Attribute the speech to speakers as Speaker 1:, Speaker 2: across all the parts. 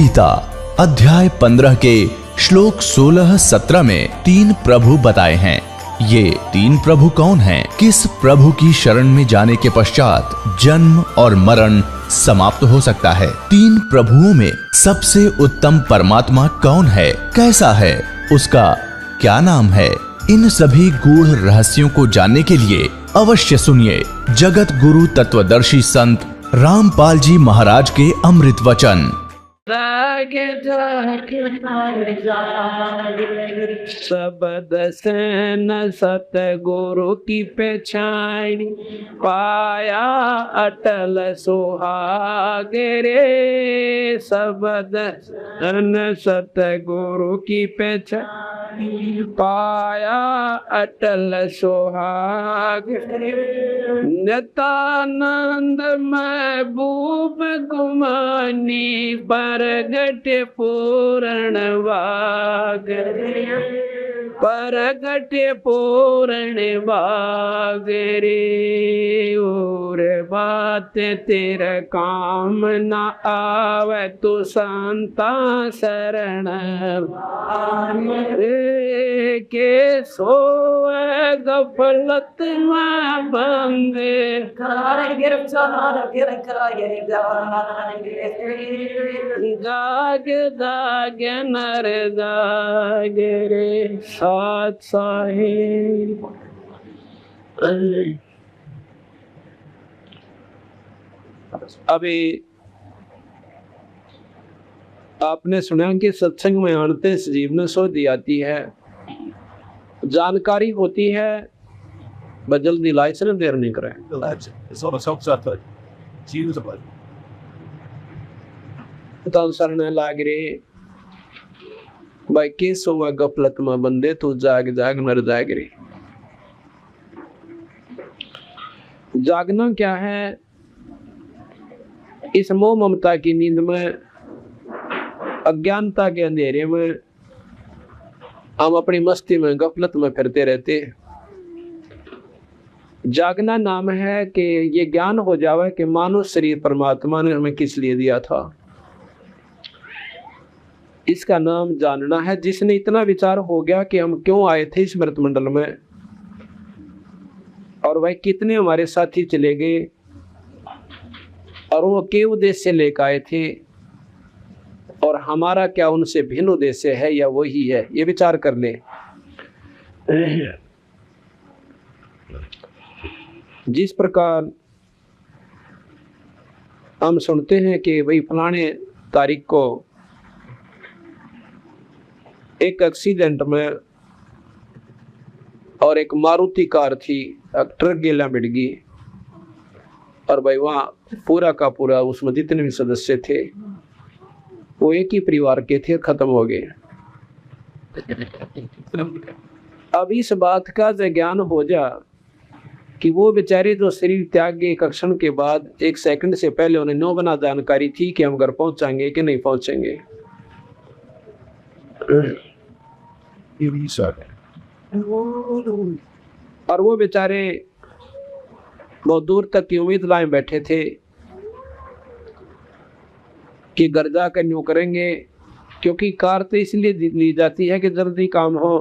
Speaker 1: गीता अध्याय 15 के श्लोक 16-17 में 3 प्रभु बताए हैं। ये 3 प्रभु कौन हैं? किस प्रभु की शरण में जाने के पश्चात जन्म और मरण समाप्त हो सकता है? 3 प्रभुओं में सबसे उत्तम परमात्मा कौन है? कैसा है? उसका क्या नाम है? इन सभी गूढ़ रहस्यों को जानने के लिए अवश्य सुनिए जगत गुरु तत्वदर्शी संत रामपाल जी महाराज के अमृत वचन।
Speaker 2: शब्द सेन सतगुरु की पहचान पाया अटल सुहाग रे। शब्द सेन सतगुरु की पहचान पाया अटल सुहाग नित्यानंद महबूब गुमानी परगट पूर्ण वागरे। परगट पूर्ण वागरे। और बात तेरा काम न आवे तो संता शरण रे। के सोए गफलत में बंदे जाग जाग नर जाग रे। साथ साहिब अभी आपने सुना कि सत्संग में आनते जीवन शोधी आती है, जानकारी होती है, बस जल्दी लाइसेंस देर नहीं करें। शरण लाग रे भाई के सोवा गफलत में बंदे तू जाग जाग नर जाग रे। जागना क्या है? इस मोह ममता की नींद में, अज्ञानता के अंधेरे में हम अपनी मस्ती में गफलत में फिरते रहते हैं। जागना नाम है कि ये ज्ञान हो जावे कि मानव शरीर परमात्मा ने हमें किस लिए दिया था। इसका नाम जानना है। जिसने इतना विचार हो गया कि हम क्यों आए थे इस मृत मंडल में और वह कितने हमारे साथी चले गए और वो के उद्देश्य से लेकर आए थे और हमारा क्या उनसे भिन्न उद्देश्य है या वही है, ये विचार कर ले। जिस प्रकार हम सुनते हैं कि भाई फलाने तारीख को एक एक्सीडेंट में और एक मारुति कार थी, ट्रक गेला मिट गई और भाई वहाँ पूरा का पूरा उसमें जितने भी सदस्य थे वो एक ही परिवार के थे, खत्म हो गए। अब इस बात का ज्ञान हो जा कि वो बेचारे जो शरीर त्याग गए एक क्षण के बाद, 1 सेकंड से पहले उन्हें 9 गुना जानकारी थी कि हम घर पहुंचाएंगे कि नहीं पहुंचेंगे। और वो बेचारे बहुत दूर तक की उम्मीद लाए बैठे थे कि घर जाकर न्यू करेंगे, क्योंकि कार तो इसलिए ली जाती है कि जल्दी काम हो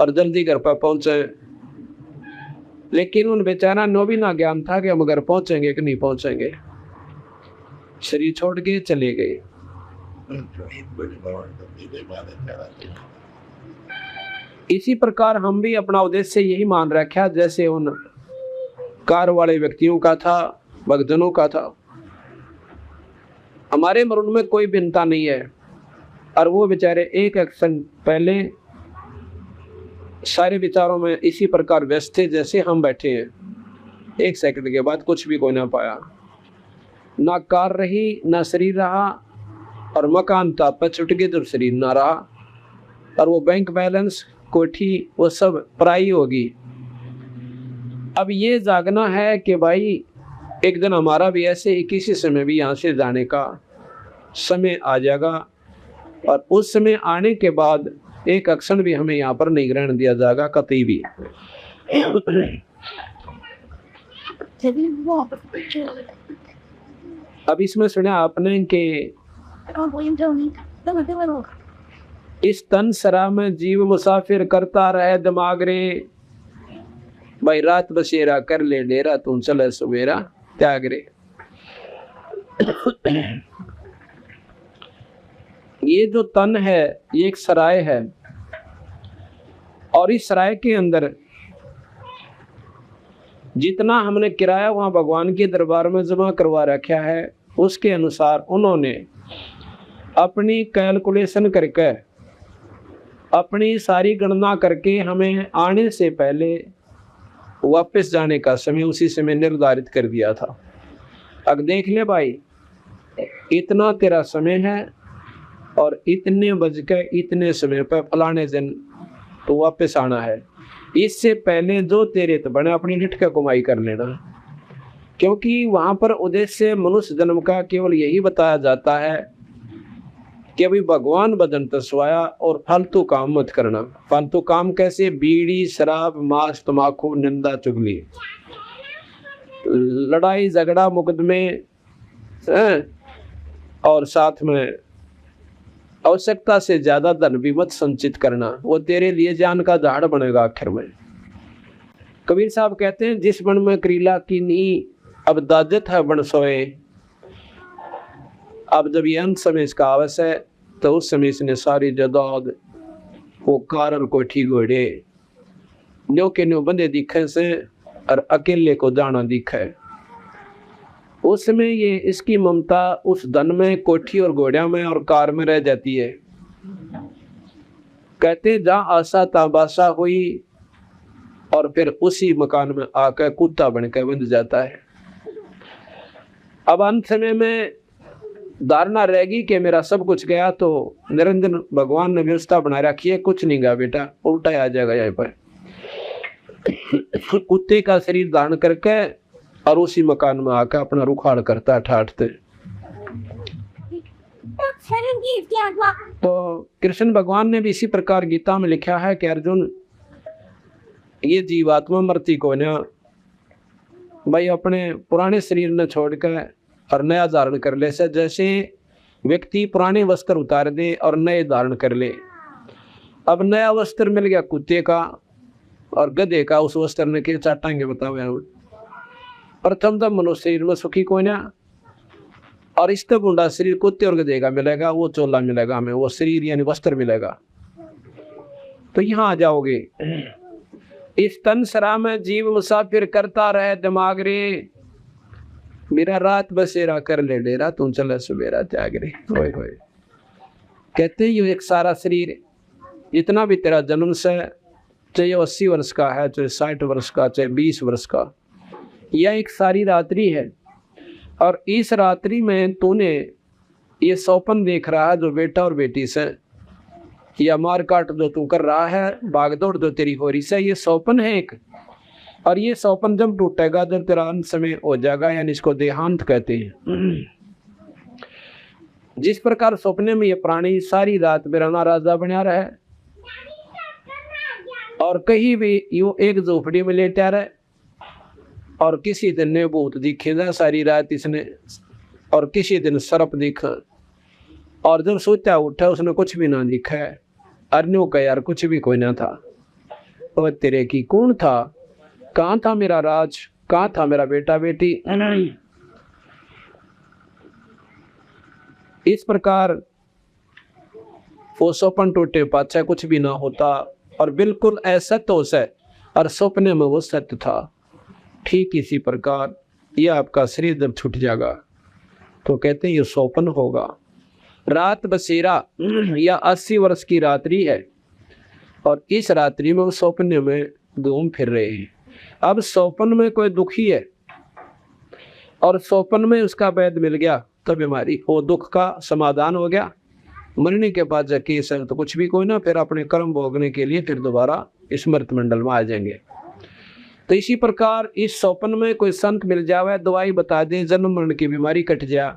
Speaker 2: और जल्दी घर पर पहुंचे। लेकिन उन बेचारा नो भी ना ज्ञान था कि हम घर पहुंचेंगे कि नहीं पहुंचेंगे। शरीर छोड़ के चले गए। इसी प्रकार हम भी अपना उद्देश्य यही मान रखा जैसे उन कार वाले व्यक्तियों का था, भक्तजनों का था। हमारे मरण में कोई भिन्नता नहीं है और वो बेचारे एक एक्शन पहले सारे विचारों में इसी प्रकार व्यस्त थे जैसे हम बैठे हैं। 1 सेकंड के बाद कुछ भी कोई ना पाया, ना कार रही ना शरीर रहा और मकान था पर छुट गए जब शरीर ना रहा और वो बैंक बैलेंस कोठी वो सब पराई होगी। अब ये जागना है कि भाई एक दिन हमारा भी ऐसे ही किसी समय भी यहाँ से जाने का समय आ जाएगा और उस समय आने के बाद एक क्षण भी हमें यहाँ पर नहीं ग्रहण दिया जाएगा कतई भी। अब इसमें सुना आपने कि इस तन सरा में जीव मुसाफिर करता रहे दिमाग रे, भाई रात बसेरा कर ले डेरा तू चले सवेरा त्याग रे। ये जो तन है ये एक सराय है, और इस सराय के अंदर जितना हमने किराया वहां भगवान के दरबार में जमा करवा रखा है, उसके अनुसार उन्होंने अपनी कैलकुलेशन करके, अपनी सारी गणना करके हमें आने से पहले वापस जाने का समय उसी समय निर्धारित कर दिया था। अब देख ले भाई, इतना तेरा समय है और इतने बज के इतने समय पर फलाने दिन तो वापस आना है। इससे पहले जो तेरे तो बने अपनी निठ का कमाई कर लेना, क्योंकि वहां पर उद्देश्य मनुष्य जन्म का केवल यही बताया जाता है कि अभी भगवान भजन तस्वाया और फालतू काम मत करना। फालतू काम कैसे? बीड़ी, शराब, मांस, तम्बाकू, निंदा, चुगली, लड़ाई झगड़ा, मुकदमे, और साथ में आवश्यकता से ज्यादा धन भी मत संचित करना, वो तेरे लिए जान का झाड़ बनेगा आखिर में। कबीर साहब कहते हैं, जिस बन में करीला की नी अब दाजत है बन सोए। अब जब ये अंत समय इसका आवश्य है तो उस समय इसने सारी जदाद वो कारण को ठीक घोड़े न्यो के न्यो बंदे दिखे से और अकेले को जाना दिखे। उस समय ये इसकी ममता उस धन में, कोठी और घोड़िया में और कार में रह जाती है। कहते जा आशा ताबाशा हुई और फिर उसी मकान में आकर कुत्ता बनकर बंध जाता है। अब अंत समय में धारणा रहेगी कि मेरा सब कुछ गया, तो निरंजन भगवान ने व्यवस्था बना रखी है, कुछ नहीं गया बेटा, उल्टा आ जाएगा यहाँ पर। कुत्ते का शरीर धारण करके और उसी मकान में आकर अपना रुखाड़ करता है ठाठते। तो कृष्ण भगवान ने भी इसी प्रकार गीता में लिखा है कि अर्जुन, ये जीवात्मा मरती को ना भाई अपने पुराने शरीर ने छोड़कर और नया धारण कर ले से, जैसे व्यक्ति पुराने वस्त्र उतार दे और नए धारण कर ले। अब नया वस्त्र मिल गया कुत्ते का और गधे का, उस वस्त्र ने के चाटांगे बताओ। प्रथम तो मनुष्य शरीर में सुखी कोई ना, और इस तब बुंडा शरीर कुत्ते और गधे का मिलेगा, वो चोला मिलेगा हमें, वो शरीर यानी वस्त्र मिलेगा। तो यहाँ आ जाओगे। इस तन सरा में जीव मुसाफिर करता रहे दिमाग रे, मेरा रात बसेरा कर ले डेरा तू चले सवेरा त्याग रे। होए होए कहते ये एक सारा शरीर जितना भी तेरा जन्म से, चाहे 80 वर्ष का है, चाहे 60 वर्ष का, चाहे 20 वर्ष का, यह एक सारी रात्रि है। और इस रात्रि में तूने ये सौपन देख रहा है जो बेटा और बेटी से, या मार काट जो तू कर रहा है, भागदौड़ जो तेरी हो रही है, ये सौपन है एक। और ये सौपन जब टूटेगा, जब तेरा अंत समय हो जाएगा, यानी इसको देहांत कहते हैं। जिस प्रकार सपने में ये प्राणी सारी रात बेराना राजा बना रहे और कहीं भी यूं एक झोपड़ी में लेटा रहे, और किसी दिन ने भूत दिखेगा सारी रात इसने, और किसी दिन सर्प दिखा, और जब सोचा उठा उसने कुछ भी ना दिखा। अरन्यों का यार कुछ भी कोई ना था। और तेरे की कौन था? कहाँ था मेरा राज? कहाँ था मेरा बेटा बेटी? इस प्रकार वो सपन टूटे पाछा कुछ भी ना होता और बिल्कुल असत्य हो से, और सपने में वो सत्य था। ठीक इसी प्रकार यह आपका शरीर जब छूट जाएगा तो कहते हैं ये सौपन होगा। रात बसेरा या 80 वर्ष की रात्रि है, और इस रात्रि में वो सौपने में घूम फिर रहे हैं। अब सौपन में कोई दुखी है और सौपन में उसका वैद्य मिल गया तो बीमारी वो दुख का समाधान हो गया। मरने के बाद जाके तो कुछ भी कोई ना, फिर अपने कर्म भोगने के लिए फिर दोबारा स्मृत मंडल में आ जाएंगे। तो इसी प्रकार इस सौपन में कोई संत मिल जावे, दवाई बता दे, जन्म मरण की बीमारी कट जा,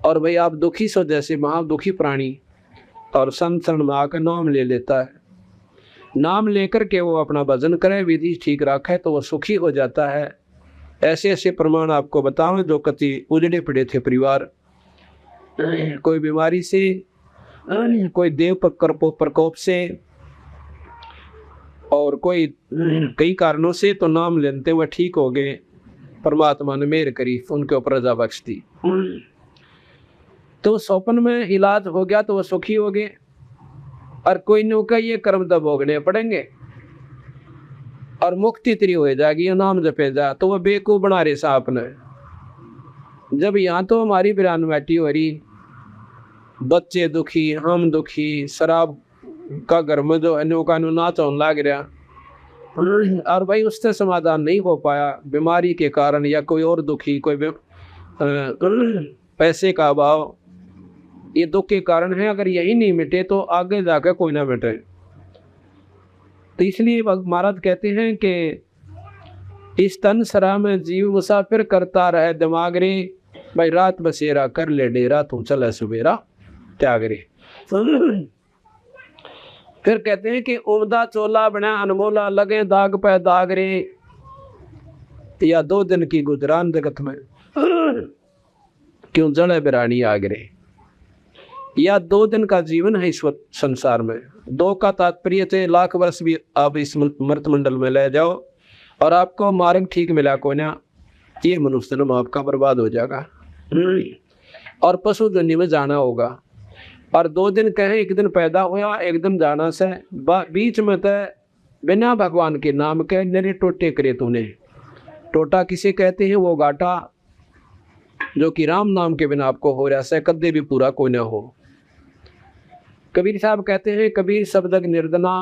Speaker 2: और भाई आप दुखी सो जैसे महादुखी प्राणी, और संत शरण में आकर नाम ले लेता है। नाम लेकर के वो अपना भजन करे, विधि ठीक रखे, तो वो सुखी हो जाता है। ऐसे ऐसे प्रमाण आपको बताऊं जो कति उजड़े पड़े थे परिवार, कोई बीमारी से, कोई देव प्रकोप से, और कोई कई कारणों से, तो नाम लेते हुए ठीक हो गए। परमात्मा ने मेहर करी, उनके ऊपर रजा बख्श दी। तो स्वप्न में इलाज हो गया तो वो सुखी हो गए। और कोई नौका ये कर्म दब भोगने पड़ेंगे और मुक्ति तेरी हो जाएगी, ये नाम जपे जा, तो वह बेवकूफ बना रहे सांप ने। जब यहाँ तो हमारी बिरान बैठी हो रही, बच्चे दुखी, हम दुखी, शराब का घर में जो है नौका नाच होने लग रहा, और भाई उससे समाधान नहीं हो पाया बीमारी के कारण, या कोई और दुखी, कोई पैसे का अभाव, ये दुख के कारण है। अगर यही नहीं मिटे तो आगे जाकर कोई ना मिटे। तो इसलिए महाराज कहते हैं कि इस तन सरा में जीव मुसाफिर करता रहे दिमाग रे, भाई रात बसेरा कर ले डेरा, तू चले सुबेरा त्याग रे। फिर कहते हैं कि उमदा चोला बना अनमोला, लगे दाग पे दाग रे, या 2 दिन की गुजरान जगत में क्यों जड़े बिरानी आग रे। या 2 दिन का जीवन है इस संसार में। 2 का तात्पर्य थे लाख वर्ष भी आप इस मृत मंडल में ले जाओ और आपको मार्ग ठीक मिला को ना, ये मनुष्य जन्म आपका बर्बाद हो जाएगा और पशु दुनिया में जाना होगा। और 2 दिन कहें, 1 दिन पैदा हुआ, 1 दिन जाना से, बीच में तो बिना भगवान के नाम के नरे टोटे करे तूने। टोटा किसे कहते हैं? वो घाटा जो कि राम नाम के बिना आपको हो रहा है, कदे भी पूरा कोई ना हो। कबीर साहब कहते हैं, कबीर शब्दक निर्दना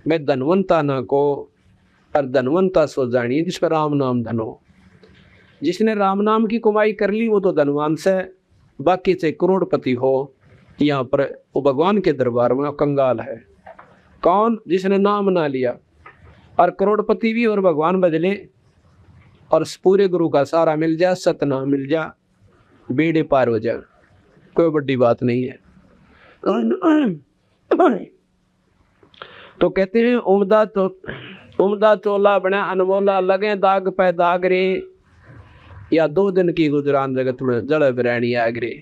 Speaker 2: में धनवंता ना को, और धनवंता सो जानिए जिस पर राम नाम धनो। जिसने राम नाम की कमाई कर ली वो तो धनवान से, बाकी से करोड़पति हो यहाँ पर वो भगवान के दरबार में कंगाल है। कौन? जिसने नाम ना लिया। और करोड़पति भी और भगवान बदले और पूरे गुरु का सारा मिल जा, सतनाम मिल जा, बेड़े पार हो जा, कोई बड़ी बात नहीं है। तो कहते हैं उमदा चोला बना अनमोला, लगे दाग पे दाग रे, या 2 दिन की गुजरान जगत में जड़ बिरैनी आग रे।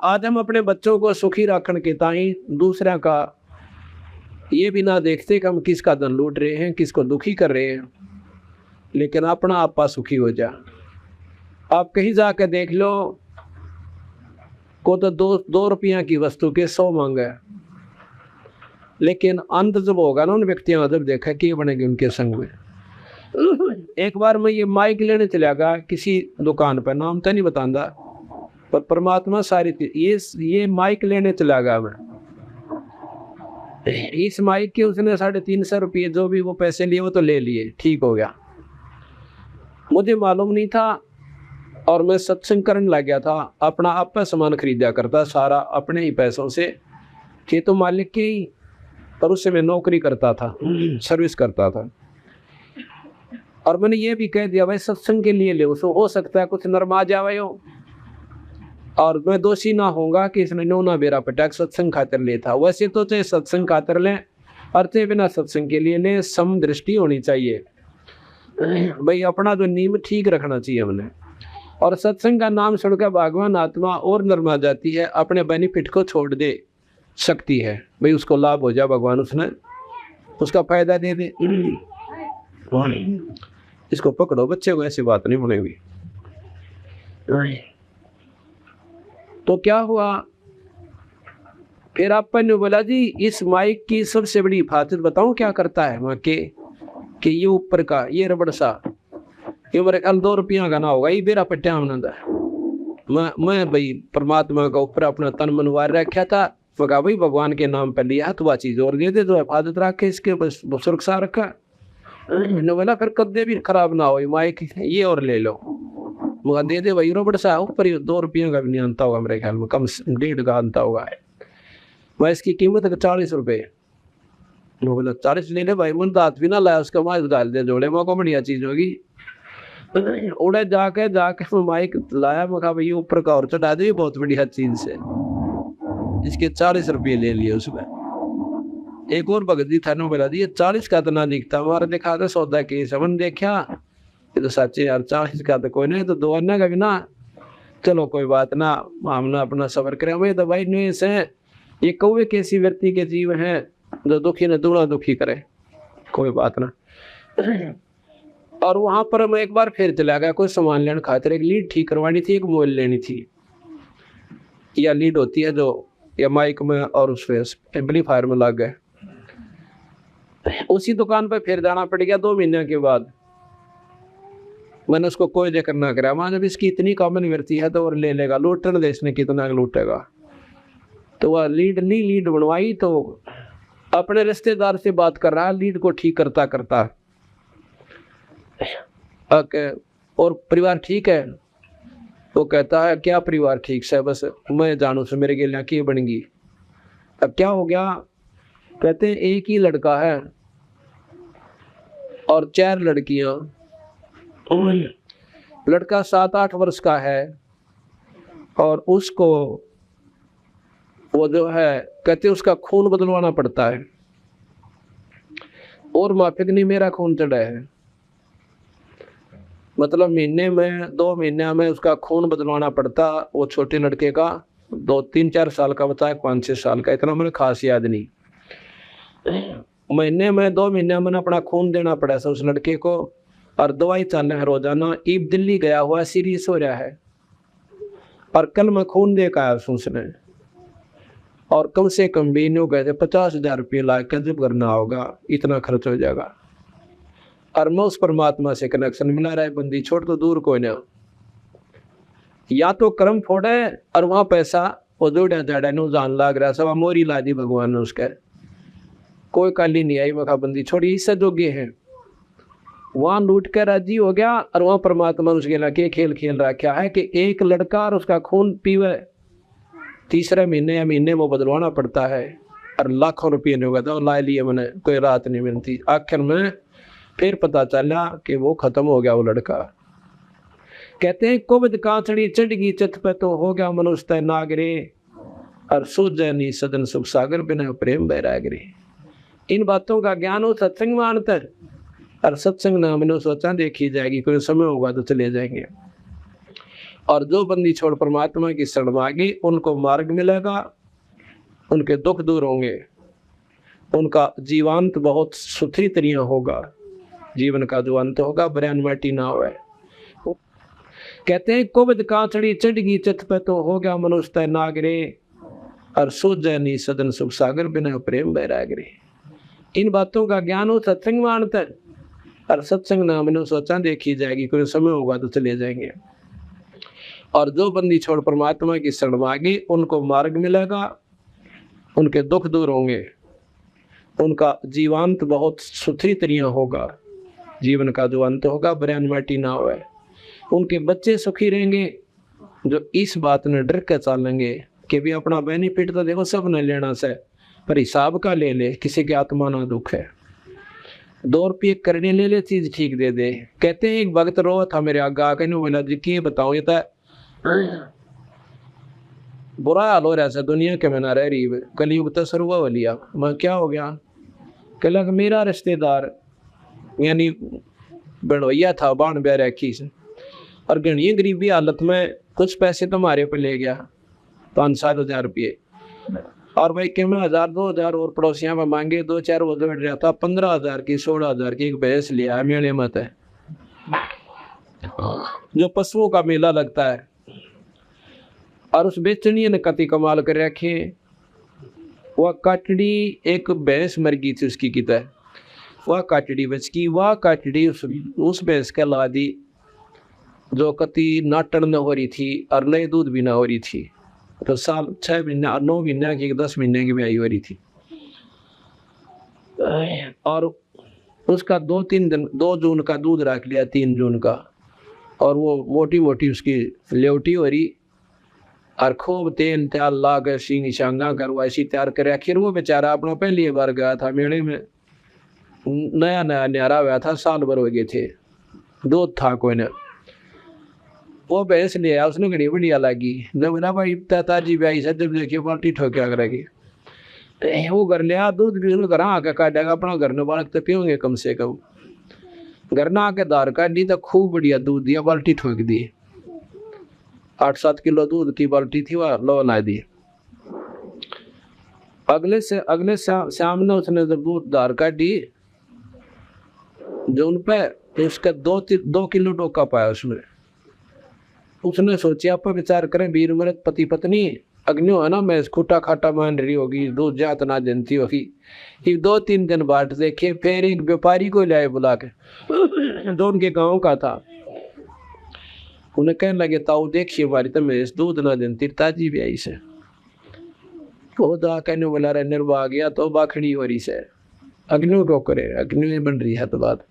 Speaker 2: आज हम अपने बच्चों को सुखी रखने के ताई दूसरा का ये भी ना देखते कि हम किसका धन लूट रहे हैं, किसको दुखी कर रहे हैं, लेकिन अपना आपा सुखी हो जा। आप कहीं जाकर देख लो, को तो 2 रुपया की वस्तु के 100 मांगे, लेकिन अंत जब होगा ना उन व्यक्तियों जब देखा कि ये बनेगी उनके संग में। एक बार मैं ये माइक लेने चला गया किसी दुकान पर, नाम तो नहीं बताऊंगा, पर परमात्मा सारी ये माइक लेने चला गया मैं। इस माइक के उसने 350 रुपये जो भी वो पैसे लिए वो तो ले लिए, ठीक हो गया। मुझे मालूम नहीं था और मैं सत्संग करने लग गया था। अपना आप पर सामान खरीदा करता सारा अपने ही पैसों से, खेतों मालिक के ही, पर उससे मैं नौकरी करता था, सर्विस करता था। और मैंने ये भी कह दिया भाई सत्संग के लिए ले, उसको हो सकता है कुछ नरमा जावे हो, और मैं दोषी ना होऊंगा कि इसने नोना बेरा पटाक सत्संग खातर ले था। वैसे तो चाहे सत्संग खातर लें और चाहे बिना सत्संग के लिए लें, सम दृष्टि होनी चाहिए भाई, अपना जो नीम ठीक रखना चाहिए हमने। और सत्संग का नाम सुनकर भगवान आत्मा और नरमा जाती है, अपने बेनिफिट को छोड़ दे सकती है भाई, उसको लाभ हो जाए, भगवान उसने उसका फायदा दे दे। इसको पकड़ो बच्चे को, ऐसी बात नहीं बनेगी। तो क्या हुआ फिर अपन ने बोला जी इस माइक की सबसे बड़ी हिफाजत बताऊं क्या करता है वहाँ के, कि ये ऊपर का ये रबड़ सा, ये मेरे ख्याल 2 रुपया का ना होगा, ये बेरा पट्टिया आनंद है। मैं भाई परमात्मा का ऊपर अपना तन मनवार रखा था, मगा भाई भगवान के नाम पर लिया तो वह चीज़ और दे दे, तो हिफाजत रखे इसके, बस सुरक्षा रखा। ने बोला फिर कदे भी खराब ना हो माइक, ये और ले लो, मगर दे दे भाई रबड़ सा ऊपर, 2 रुपये का भी नहीं आता होगा मेरे ख्याल में, कम 1.5 का आता होगा। वह इसकी कीमत है 40 रुपये। वो बोला 40 ले ले भाई, मन दांत भी ना लाया उसका, माइक डाल दे जोड़े में को बढ़िया चीज़ होगी। उड़े जाके मैं माइक लाया, मैं कहा भाई ऊपर का और चढ़ा दे, बहुत बढ़िया चीज़ से, इसके 40 रुपये ले लिए उसमें। एक और भगत जी था, बोला दी 40 का तो ना दिखता, हमारा देखा था सौदा के समन देखा, ये तो सच्चे यार 40 का तो कोई नहीं, तो 2 अन्ना का भी ना, चलो कोई बात ना, हमने अपना सफर करें। हमें तो भाई नहीं से ये कौवे कैसी व्यक्ति के जीव हैं जो दुखी ने दूना दुखी करे, कोई बात ना। और वहां पर मैं एक बार फिर चला गया, कोई सामान लेने खातिर, एक लीड ठीक करवानी थी, एक मोबाइल लेनी थी। या लीड होती है जो या माइक में और उस एम्पलीफायर में लग गए। उसी दुकान पर फिर जाना पड़ गया 2 महीने के बाद। मैंने उसको कोई जिक्र ना करा, वहां जब इसकी इतनी कॉमन वृत्ति है तो और ले लेगा, लूटने देश ने कितना लूटेगा। तो वह लीड बनवाई, तो अपने रिश्तेदार से बात कर रहा है लीड को ठीक करता करता। और परिवार ठीक है? वो कहता है क्या परिवार ठीक से, बस मैं जानू से मेरे गेलियां की बनेगी। अब क्या हो गया? कहते हैं एक ही लड़का है और 4 लड़कियां। लड़का 7-8 वर्ष का है और उसको वो जो है कहते उसका खून बदलवाना पड़ता है, और माफिक नहीं मेरा खून चढ़ा है। मतलब महीने में 2 महीने में उसका खून बदलवाना पड़ता। वो छोटे लड़के का 2-3-4 साल का बता है, 5-6 साल का, इतना मुझे खास याद नहीं। महीने में 2 महीने में अपना खून देना पड़ा था उस लड़के को, और दवाई चल रहा है रोजाना। ईब दिल्ली गया हुआ सीरियस हो रहा है, और कल मैं खून दे के आया उसने, और कम से कम भी नहीं गए थे 50,000 रुपये ला के जब करना होगा, इतना खर्च हो जाएगा। और मैं उस परमात्मा से कनेक्शन मिला रहा है, बंदी छोड़ तो दूर कोई ना, या तो कर्म फोड़े और वहाँ पैसा वो जोड़ा जाड़ा नो जान लाग रहा सब मोरी ला दी भगवान ने उसके, कोई काली नहीं आई। मखा बंदी छोड़ी इससे जोगे हैं, वहाँ लूट कर राजी हो गया। और वहाँ परमात्मा उसके लगे खेल खेल रखा है कि एक लड़का और उसका खून पीवे, 3रे महीने या महीने में बदलवाना पड़ता है, और लाखों रुपये नहीं होगा तो ला लिए मैंने, कोई रात नहीं मिलती। आखिर में फिर पता चला कि वो खत्म हो गया वो लड़का। कहते हैं कुबद कांचड़ी चढ़गी चित पे तो हो गया मनुष्य नागरे, और सूझे नहीं सदन सुख सागर बिना प्रेम बैरागरे। इन बातों का ज्ञान हो सत्संग मानता है, और सत्संग ना मैंने सोचा देखी जाएगी, कोई समय होगा तो चले जाएंगे। और जो बंदी छोड़ परमात्मा की शरण मांगी उनको मार्ग मिलेगा, उनके दुख दूर होंगे, उनका जीवांत बहुत सुथरी तरीका होगा, जीवन का जो अंत होगा बरैन माटी ना होए। कहते हैं कुबद कांचड़ी चढ़गी चित पे तो हो गया मनुष्य नागरे, और सूझे नहीं सदन सुख सागर बिना प्रेम बैरागरे। इन बातों का ज्ञान हो सत्संग मानता है, और सत्संग ना मैंने सोचा देखी जाएगी, कोई समय होगा तो चले जाएंगे। और जो बंदी छोड़ परमात्मा की शरण मांगी उनको मार्ग मिलेगा, उनके दुख दूर होंगे, उनका जीवांत बहुत सुथरी तरीका होगा, जीवन का जो अंत होगा बरैन माटी ना होए। उनके बच्चे सुखी रहेंगे जो इस बात ने डर के चलेंगे कि भी अपना बेनिफिट तो देखो सब ने लेना से, पर हिसाब का ले ले, किसी की आत्मा ना दुख है। 2 रुपये करने ले ले, चीज ठीक दे दे। कहते हैं एक भक्त रो था मेरे आगे आके, बोला जी की बताऊं, ये तो बुरा हाल हो रहा है दुनिया के में ना रह रही, कलयुग तो शुरू हो लिया। मैं क्या हो गया? कहला कि मेरा रिश्तेदार यानी बनवैया था, बाण ब्याह रखी से, और घनी गरीबी हालत में कुछ पैसे तो हमारे पे ले गया, 5-7 हज़ार रुपये, और भाई कि मैं 1,000-2,000 और पड़ोसियां में मांगे, 2-4 वो बैठ रहा था, 15,000 की 16,000 की एक भैंस लिया मेले मत है, जो पशुओं का मेला लगता है। और उस बेचनी ने कति कमाल कर रखे, वह काटड़ी एक भैंस मर गई थी उसकी की तरह, वह काटड़ी बच की, वह काटड़ी उस भैंस के ला दी जो कति नाटन न हो रही थी और नए दूध भी ना हो रही थी। तो साल 6 महीने 9 महीने की 10 महीने की ब्याई हो रही थी, और उसका 2-3 दिन 2 जून का दूध रख लिया, 3 जून का, और वो मोटी मोटी उसकी लेवटी हो रही, और खूब तेल त्याल ला कर सींग शांगा करवा ऐसी तैयार कर। आखिर वो बेचारा अपना पहली बार गया था मेले में, नया नया न्यारा हुआ था, साल भर हो गए थे, दूध था कोई ने, वो भैंस ले आया, उसने घड़ी बढ़िया लगी, जब ना भाई ताजी ब्याई से जब देखिए बाल्टी ठोक्या करेगी, वो घर ले आ दूध भी घर आके काटेगा, अपना घर में बालक तो पियोगे कम से कम। घर ना आके दार काट दी तो खूब बढ़िया दूध दिया, बाल्टी ठोक दी, 8-7 किलो दूध की बाल्टी थी, वह लो ला दी। अगले शाम ने उसने जब दूध धार काटी जो उन पे, उसका 2 किलो डोका पाया उसमें। उसने सोचा आप विचार करें, वीर मृत पति पत्नी अग्नियो है ना, मैं खूटा खाटा मान रही होगी, दूध जात ना जनती होगी। 2-3 दिन बाद देखे, फिर एक व्यापारी को लाए बुला के, जो उनके गांव का था। उन्हें कहने लगे, ताऊ देखिए हमारी तो मैं दूध ना जनती, ताजी भी आई से। कहने बोला रहे निर्वाह गया तो बाखड़ी हो रही से, अग्नि को करे, अग्नि बन रही है तो बात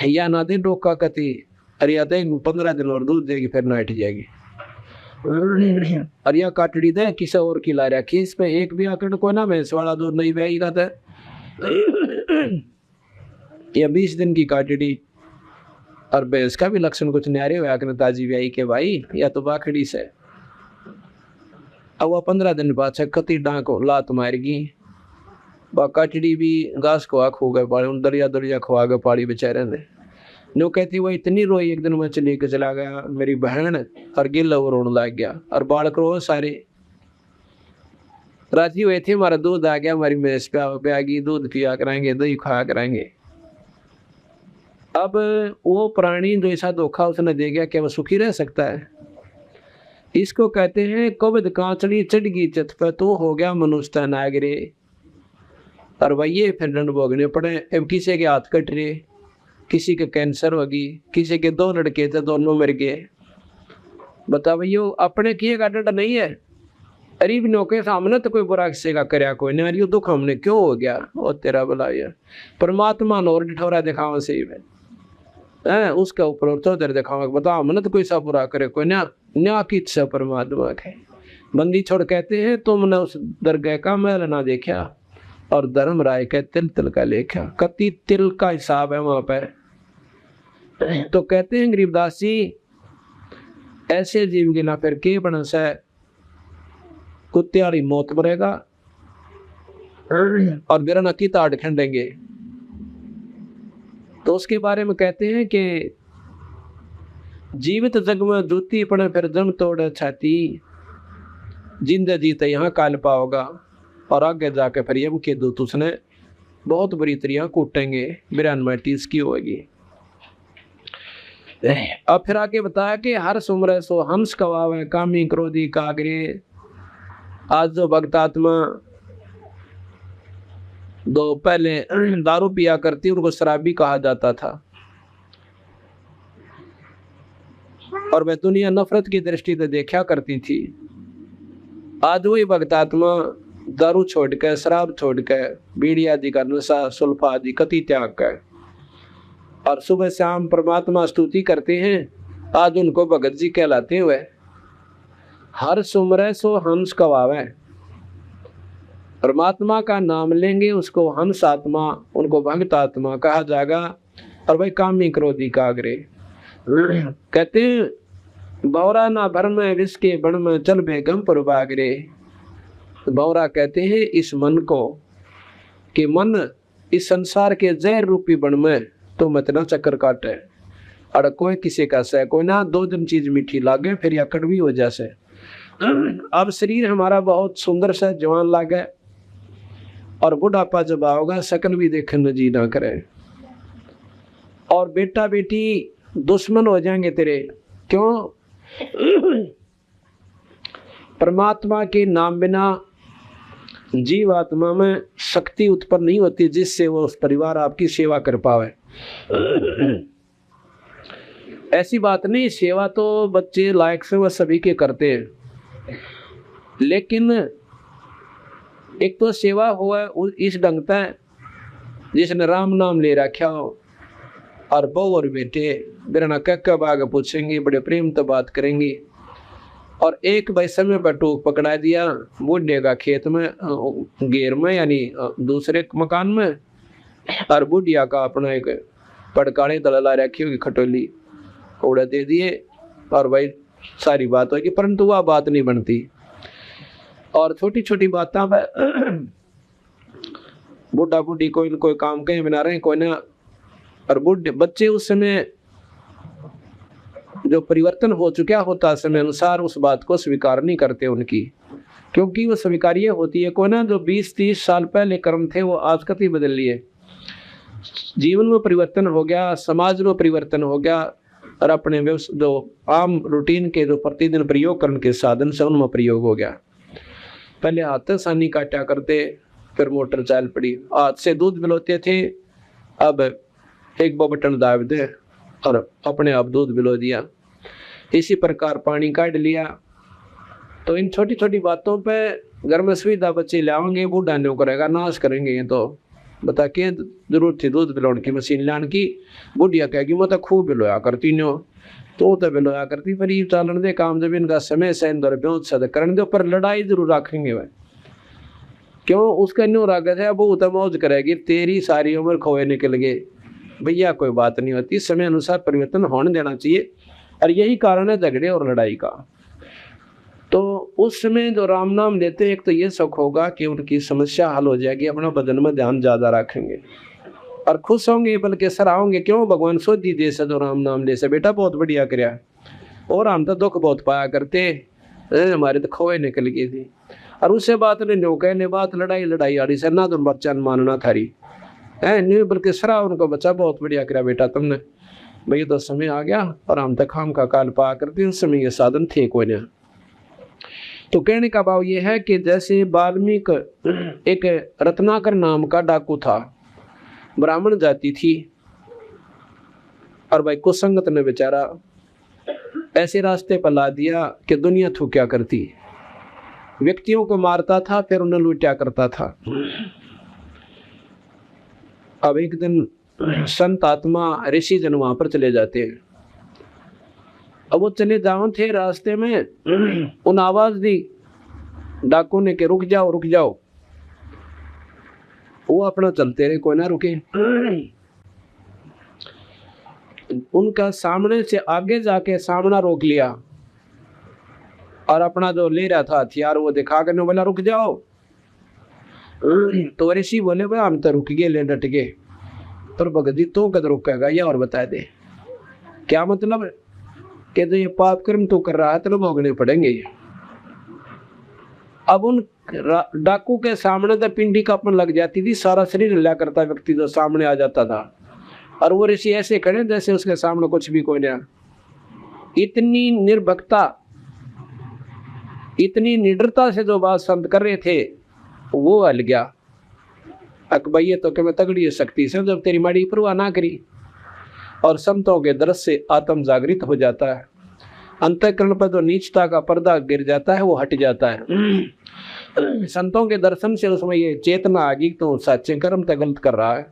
Speaker 2: या ना दे डोका कती, अरे या दे 15 दिन और दूध देगी, फिर नाइट जाएगी। अरे या काटड़ी दे किसी और की ला रखी, इस पे एक भी आकड़ को ना भैंस वाला दूध नहीं बहेगा था। या 20 दिन की काटड़ी, और भैंस का भी लक्षण कुछ न्यारे हुआ कि ताजी ब्याई के भाई, या तो बाखड़ी से। अब वह 15 दिन बाद कति डांको लात मारेगी, वह काटड़ी भी घास को आँख हो गए पाड़ी, दरिया दरिया खुआ गए पाड़ी बेचारे ने। नो कहती वो इतनी रोई, एक दिन मैं चले के चला गया मेरी बहन, और गिल रोने लग गया, और बालक रो सारे। राजी हुए थे, हमारा दूध आ गया, हमारी भैंस पे आ गई, दूध पिया कराएंगे, दही खाया कराएंगे। अब वो प्राणी जो ऐसा धोखा उसने दे गया, क्या वो सुखी रह सकता है? इसको कहते हैं कबद कांचड़ी चढ़ गई चित पे, तो हो गया मनुष्य नागरे। और वही फिर दंड भोगने पड़े। अब किसी के हाथ कट रहे, किसी के कैंसर होगी, किसी के 2 लड़के थे दोनों मर गए। बता भैया अपने किए का दंड नहीं है। अरीब नौके सामने तो कोई बुरा किसी का करया कोई नहीं, अरे दुख हमने क्यों हो गया, वो तेरा भला यार परमात्मा ने और डिठोरा दिखावा सही में है, उसके ऊपर तो दर दिखावा, बता हमने तो कोई सा बुरा करे कोई ना, न्या की इच्छा परमात्मा के। बंदी छोड़ कहते हैं तुमने उस दरगाह का महल ना देखा, और धर्म राय के तिल तिल का लेखा, कति तिल का हिसाब है वहां पर। तो कहते हैं गरीबदास जी, ऐसे जीव की ना फिर के बनस है, कुत्ते वाली मौत मरेगा और बिरना की ताड़ खंडेंगे। तो उसके बारे में कहते हैं कि जीवित जग में जूती पड़े फिर जम तोड़े छाती, जिंदा जीते यहाँ काल पाओगा, और आगे जाके फिर यम के दूत उसने बहुत बुरी तरह कूटेंगे, बिरान माटी इसकी होगी। अब फिर आगे बताया कि हर सुमरे सो हंस कवावे, कामी क्रोधी कागरे। आज जो भक्तात्मा दो पहले दारू पिया करती, उनको शराबी कहा जाता था, और वह दुनिया नफरत की दृष्टि से देखा करती थी। आज वही भक्तात्मा दारू छोड़कर, शराब छोड़कर, बीड़ी आदि का नशा, सुल्फा आदि कति त्याग कर, और सुबह शाम परमात्मा स्तुति करते हैं। आज उनको भगत जी कहलाते हुए। हर सुमरे सो हंस कवावे, परमात्मा का नाम लेंगे उसको हंस आत्मा, उनको भक्त आत्मा कहा जाएगा। और भाई कामी क्रोधी कागरे, कहते हैं बौरा ना भर में विष के बण में चल बेगम पर बागरे। बौरा कहते हैं इस मन को, कि मन इस संसार के जहर रूपी बण में तो मत ना चक्कर काटे, और कोई किसी का सह कोई ना, 2 दिन चीज मीठी लागे फिर या कड़वी हो जैसे। अब शरीर हमारा बहुत सुंदर सा जवान लागे, और बुढ़ापा जब आओगा शकल भी देखने जी ना करे, और बेटा बेटी दुश्मन हो जाएंगे तेरे। क्यों? परमात्मा के नाम बिना जीव आत्मा में शक्ति उत्पन्न नहीं होती, जिससे वो उस परिवार आपकी सेवा कर पावे। ऐसी बात नहीं, सेवा तो बच्चे लायक से वह सभी के करते हैं, लेकिन एक तो सेवा हुआ इस ढंग पे जिसने राम नाम ले रखा हो, और बहू और बेटे बिना कब आगे पूछेंगे, बड़े प्रेम तो बात करेंगी। और एक भाई समय पर टूक पकड़ा दिया, बूढ़े का खेत में घेर में यानी दूसरे मकान में, और बुढ़िया का अपना एक पड़काने दलला रखी होगी खटोली, कौड़ा दे दिए, और भाई सारी बात होगी, परंतु वह बात नहीं बनती। और छोटी छोटी बातों में बुढ़ा बुढ़ी कोई कोई काम कहीं बना रहे कोई ना, और बुढ़े बच्चे उस समय जो परिवर्तन हो चुका होता समय अनुसार उस बात को स्वीकार नहीं करते उनकी, क्योंकि वो स्वीकार्य होती है। कोई ना जो 20-30 साल पहले कर्म थे वो आज कति बदल लिए, जीवन में परिवर्तन हो गया, समाज में परिवर्तन हो गया, और अपने जो आम रूटीन के जो प्रतिदिन प्रयोग करने के साधन से उनमें प्रयोग हो गया। पहले हाथ से सानी काटा करते, फिर मोटर चाल पड़ी, हाथ से दूध बिलोते थे, अब एक बटन दाब दे और अपने आप दूध बिलो दिया। इसी प्रकार पानी काट लिया। तो इन छोटी छोटी बातों पे घर में सुविधा बच्चे लाओगे, बूढ़ा नहीं करेगा, नाश करेंगे। ये तो बता के जरूरत थी दूध बिलोने की मशीन लाने की, बुढ़िया कहेगी मैं तो खूब बिलोया करती नो, तो बिलोया करती, पर ये चालन दे काम, जब इनका समय से इंदर करने दो, पर लड़ाई जरूर रखेंगे वह। क्यों? उसका न्यू रागत है, वो तो मौज करेगी, तेरी सारी उम्र खोए निकल गए। भैया कोई बात नहीं होती, समय अनुसार परिवर्तन होने देना चाहिए, और यही कारण है झगड़े और लड़ाई का। तो उस समय जो राम नाम लेते, एक तो ये सुख होगा कि उनकी समस्या हल हो जाएगी, अपना बदन में ध्यान ज्यादा रखेंगे और खुश होंगे, बल्कि सराहोंगे। क्यों? भगवान सोधी दे से जो राम नाम ले से, बेटा बहुत बढ़िया कराया, और हम तो दुख बहुत पाया करते, हमारे तो खोए निकल गई थी। और उससे बात ने न्यू कहने बात लड़ाई लड़ाई आड़ी से ना, तुम बच्चा मानना थारी है नहीं, बल्कि सरा उनको, बच्चा बहुत बढ़िया करा बेटा तुमने, भाई तो समय आ गया और हम तक हम का काल पा करते, उस समय ये साधन थे कोई ना। तो कहने का भाव ये है कि जैसे वाल्मीकि एक रत्नाकर नाम का डाकू था, ब्राह्मण जाति थी, और भाई कुसंगत ने बेचारा ऐसे रास्ते पर ला दिया कि दुनिया थू क्या करती, व्यक्तियों को मारता था, फिर उन्हें लूटा करता था। अब एक दिन संत आत्मा ऋषि जन वहां पर चले जाते हैं। अब वो चले जाओ थे, रास्ते में उन आवाज दी डाकू ने कि रुक जाओ रुक जाओ। वो अपना चलते रहे, कोई ना रुके। उनका सामने से आगे जाके सामना रोक लिया, और अपना जो ले रहा था हथियार वो दिखा कर बोला रुक जाओ। तो ऋषि बोले भाई हम तो रुक गए, ले डट गए। पर भगत तो कद रुकेगा, ये और बता दे क्या मतलब कि जो ये पाप कर्म तो कर रहा है तो भोगने पड़ेंगे। अब उन डाकू के सामने तो पिंडी कांपने लग जाती थी, सारा शरीर हिला करता व्यक्ति जो सामने आ जाता था, और वो ऋषि ऐसे खड़े जैसे उसके सामने कुछ भी कोई नहीं। इतनी निर्भक्ता, इतनी निडरता से जो बात संत कर रहे थे वो हल गया। अकबैये तो कि मैं तगड़ी शक्ति से, जब तेरी माड़ी परवाह ना करी, और संतों के दृश्य से आत्म जागृत हो जाता है, अंतःकरण पर जो नीचता का पर्दा गिर जाता है वो हट जाता है। संतों के दर्शन से उसमें ये चेतना आ गई तो सच्चे कर्म तो गलत कर रहा है।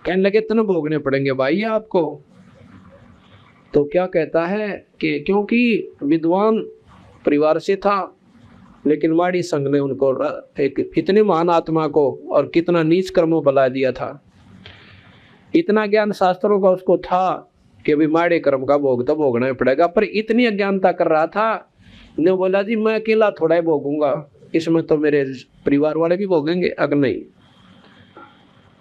Speaker 2: कहने लगे इतने भोगने पड़ेंगे भाई आपको। तो क्या कहता है कि क्योंकि विद्वान परिवार से था, लेकिन वाड़ी संघ ने उनको एक इतने महान आत्मा को और कितना नीच कर्मों बला दिया था। इतना ज्ञान शास्त्रों का उसको था कि अभी माड़े कर्म का भोग तो भोगना ही पड़ेगा, पर इतनी अज्ञानता कर रहा था, ने बोला जी मैं अकेला थोड़ा ही भोगूंगा, इसमें तो मेरे परिवार वाले भी भोगेंगे। अगर नहीं,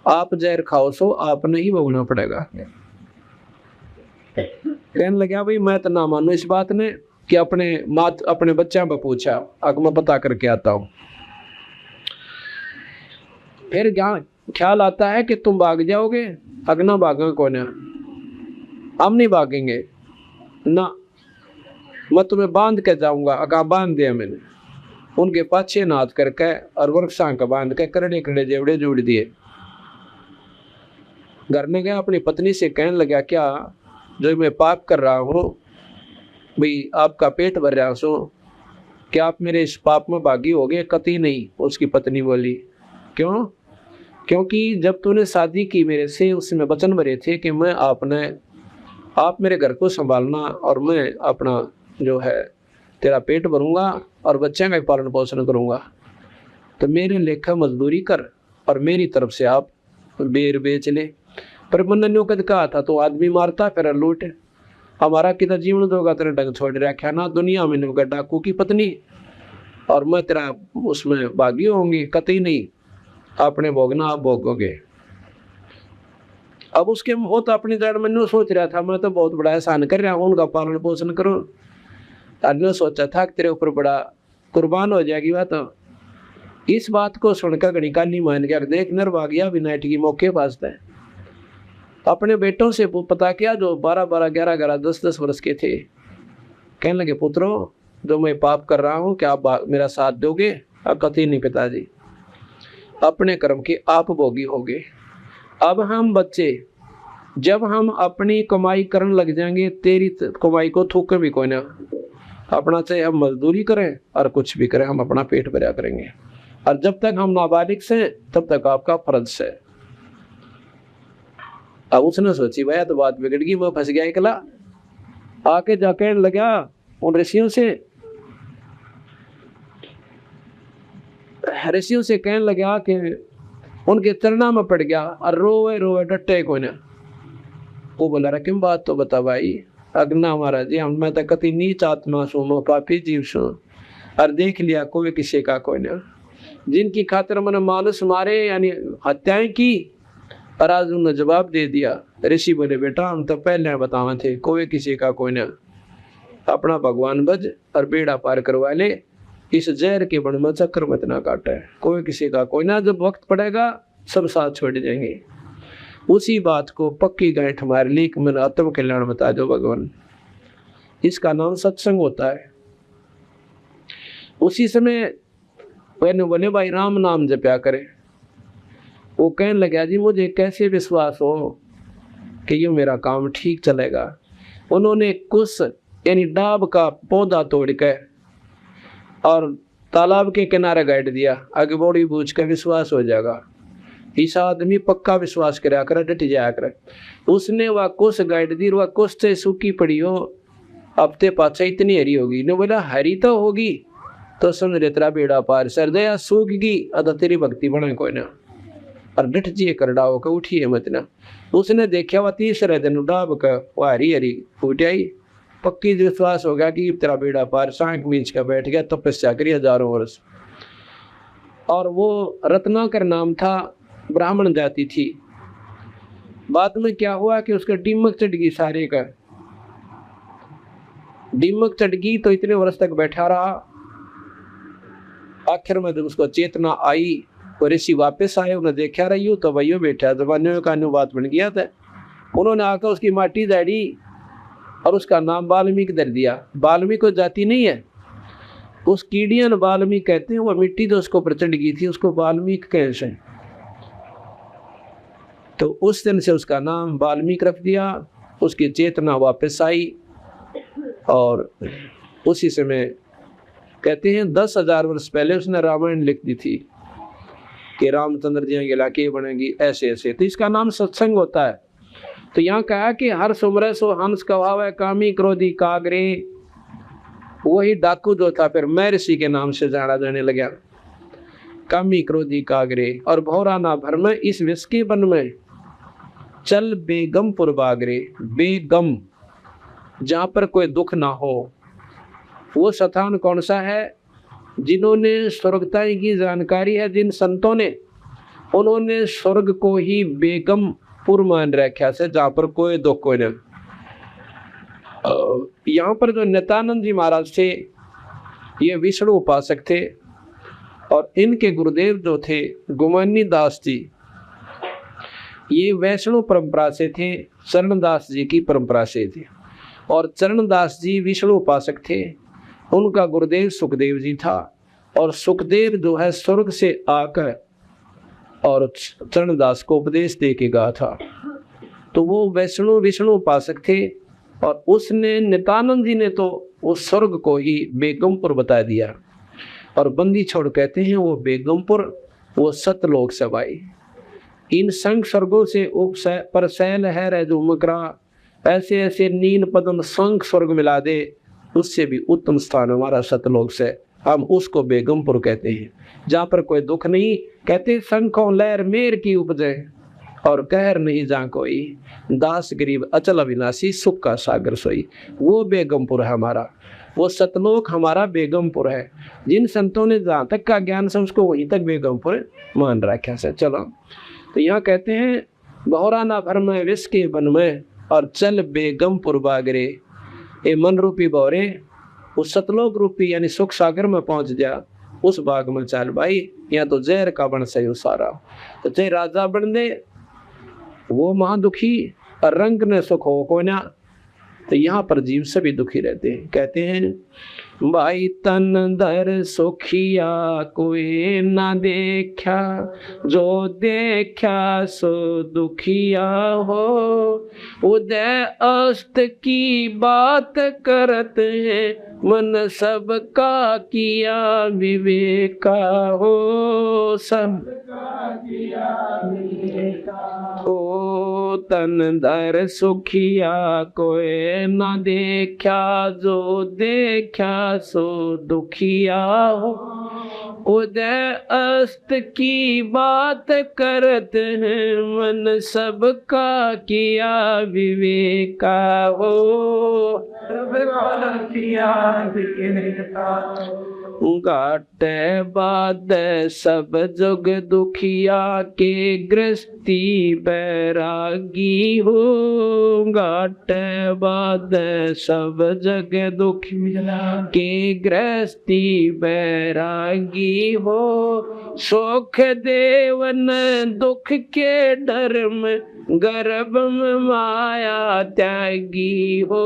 Speaker 2: आप जहर खाओ सो आपने ही भोगना पड़ेगा। कहने लगा भाई मैं तो ना मानू इस बात ने, कि अपने बच्चा पर पूछा, अगर मैं पता करके आता हूँ। फिर ख्याल आता है कि तुम भाग जाओगे, अगना भागा कौन है, हम नहीं भागेंगे ना, मैं तुम्हें बांध के जाऊंगा। अगा बांध दिया मैंने, उनके पाछे नाथ करके और वृक्षा का बांध के करड़े करड़े जेवड़े जोड़ दिए। घर में गया, अपनी पत्नी से कहने लगा क्या जो मैं पाप कर रहा हूँ, भाई आपका पेट भर रहा सो, क्या आप मेरे इस पाप में भागी हो गए? कतई नहीं, उसकी पत्नी बोली। क्यों? क्योंकि जब तूने शादी की मेरे से, उसमें वचन भरे थे कि मैं आप मेरे घर को संभालना और मैं अपना जो है तेरा पेट भरूंगा और बच्चे का पालन पोषण करूंगा, तो मेरे लेखा मजदूरी कर और मेरी तरफ से आप बेर बेच ले। पर मनन्यों कद कहा था तो आदमी मारता फिर लूट, हमारा कितना जीवन दोगा तेरे ढंग छोड़ रखा ना, दुनिया में नुका डाकू की पत्नी और मैं तेरा उसमें भागी होंगी, कतई नहीं, आपने भोगना आप भोगोगे। अब उसके वो तो अपनी जड़ में सोच रहा था मैं तो बहुत बड़ा एहसान कर रहा हूँ, उनका पालन पोषण करूँ। अन्य सोचा था कि तेरे ऊपर बड़ा कुर्बान हो जाएगी बात। तो इस बात को सुनकर गणिकाली मान गया, देख नरभागिया विनायट की मौके पास है। अपने बेटों से पता किया जो 12-12, 11-11, 10-10 वर्ष के थे। कहने लगे पुत्रों जो मैं पाप कर रहा हूँ क्या आप मेरा साथ दोगे? कतई नहीं पिताजी, अपने कर्म के आप भोगी होगे। अब हम बच्चे जब हम अपनी कमाई करने लग जाएंगे तेरी कमाई को थूके भी कोई ना, अपना चाहे हम मजदूरी करें और कुछ भी करें हम अपना पेट भरा करेंगे, और जब तक हम नाबालिग से तब तक आपका फर्ज है। अब उसने सोची भैया तो बात बिगड़ गई, वो फंस गया अकेला। आके जाके लगा उन ऋषियों से कहने लगा कि उनके चरणा में पड़ गया और रोवे रोवे डटे कोई ना। वो बोला रहा किम बात तो बता भाई। अग्ना महाराज जी मैं तो कति नीच आत्मा सू, मैं पापी जीव सू, और देख लिया कोई किसी का कोई ना, जिनकी खातिर मैंने मानुष मारे यानी हत्याएं की, और आज उन्होंने जवाब दे दिया। ऋषि बोले बेटा हम तो पहले बतावे थे कोई किसी का कोई ना, अपना भगवान भज और बेड़ा पार करवा ले, इस जहर के बन में चक्कर मत ना काटे, कोई किसी का कोई ना, जब वक्त पड़ेगा सब साथ छोड़ जाएंगे। उसी बात को पक्की गांठ मार ली कि मैंने आत्म कल्याण बता दो भगवान, इसका नाम सत्संग होता है। उसी समय मैंने बोले भाई राम नाम जपया करे। वो कहने लगा जी मुझे कैसे विश्वास हो कि ये मेरा काम ठीक चलेगा। उन्होंने कुछ यानी डाब का पौधा तोड़ के और तालाब के किनारे गाड़ दिया, आगे बॉडी बूझ के विश्वास हो जाएगा। इस आदमी पक्का विश्वास करा कर डट जाया कर। उसने वह कुछ गाड़ दी, वह कुछ से सूखी पड़ी हो, हफ्ते पाछे इतनी हरी होगी। ने बोला हरी तो होगी तो समझ रहे तेरा बेड़ा पार, सरदया सूख गई अदा तेरी भक्ति बने कोई ना, और डट जी कर डाओ के उठिए मत ना। उसने देखा वह तीसरे दिन डाब का वह हरी हरी फूट आई, पक्की विश्वास हो गया कि तेरा बेड़ा पार, सांख मींच का बैठ गया, तपस्या करी हजारों वर्ष। और वो रत्नाकर नाम था, ब्राह्मण जाति थी। बाद में क्या हुआ कि उसका दीमक चढ़ गई, सारे का दीमक चढ़ गई तो इतने वर्ष तक बैठा रहा। आखिर में जब उसको चेतना आई तो ऋषि वापस आए, उन्हें देखा रही हो तो वही बैठा, जबानियों का अनुवाद बन गया था। उन्होंने आकर उसकी माटी दाड़ी और उसका नाम वाल्मीकि धर दिया। वाल्मीकि को जाति नहीं है, उस कीड़ियन वाल्मीकि कहते हैं, वह मिट्टी तो उसको प्रचंड गई थी, उसको वाल्मीकि कैसे। तो उस दिन से उसका नाम वाल्मीकि रख दिया। उसकी चेतना वापस आई और उसी समय कहते हैं 10,000 वर्ष पहले उसने रामायण लिख दी थी कि रामचंद्र जी के इलाके बनेगी ऐसे ऐसे। तो इसका नाम सत्संग होता है। तो यहाँ कहा कि हर सुमरे सो हंस कहावे, कामी क्रोधी कागरे। वही डाकू जो था फिर मैं ऋषि के नाम से जाना जाने लगा, कामी क्रोधी कागरे। और भौरा ना भर में इस विश्व के वन में चल बेगमपुर बागरे। बेगम जहाँ पर कोई दुख ना हो, वो स्थान कौन सा है? जिन्होंने स्वर्गताई की जानकारी है, जिन संतों ने, उन्होंने स्वर्ग को ही बेगमपुर मान रखा से, जहाँ पर कोई दुख कोई नहीं। यहाँ पर जो नित्यानंद जी महाराज थे ये विष्णु उपासक थे, और इनके गुरुदेव जो थे गुमानी दास जी, ये वैष्णव परंपरा से थे, चरणदास जी की परंपरा से थे। और चरणदास जी विष्णु उपासक थे, उनका गुरुदेव सुखदेव जी था। और सुखदेव जो है स्वर्ग से आकर और चरणदास को उपदेश दे के गया था। तो वो विष्णु उपासक थे, और उसने नित्यानंद जी ने तो उस स्वर्ग को ही बेगमपुर बता दिया। और बंदी छोड़ कहते हैं वो बेगमपुर, वो सतलोक सवाई। इन संग स्वर्गों से पर सैल है रह जो मकरा, ऐसे ऐसे नीन पदम संग स्वर्ग मिला दे, उससे भी उत्तम स्थान हमारा सतलोक से, हम उसको बेगमपुर कहते हैं। जहाँ पर कोई दुख नहीं, कहते शंखों लहर मेर की उपजे, और कहर नहीं जहाँ कोई, दास गरीब अचल अविनाशी सुख का सागर सोई। वो बेगमपुर है हमारा, वो सतलोक हमारा बेगमपुर है। जिन संतों ने जहाँ तक का ज्ञान से उसको वहीं तक बेगमपुर मान रखा है। चलो, तो यहाँ कहते हैं बहुरा ना भर में विष के बन में और चल बेगमपुर बागरे। ये मन रूपी बौरे उस सतलोक रूपी यानी सुख सागर में पहुंच जा, उस बाग में चल भाई, यहाँ तो जहर का बन सही सारा। तो चाहे राजा बन दे वो महादुखी और रंग ने सुख हो को ना, तो यहाँ पर जीव सभी दुखी रहते हैं। कहते हैं भाई तन धर सुखिया कोई ना देखा, जो देखा सो दुखिया हो। उदय अस्त की बात करत है, मन सबका किया विवेका हो। सबका किया विवेका हो। तन धर सुखिया कोई ना देखा, जो देखा सो दुखिया हो। उदय अस्त की बात करत हैं, मन सबका किया विवेका हो। घाटे बाद सब जुग दुखिया के गृहस्थी बैरागी हो। घाटे बाद सब जग दुखिया के गृहस्थी बैरागी हो। सुख देवन दुख के डर में, गर्भ में माया त्यागी हो।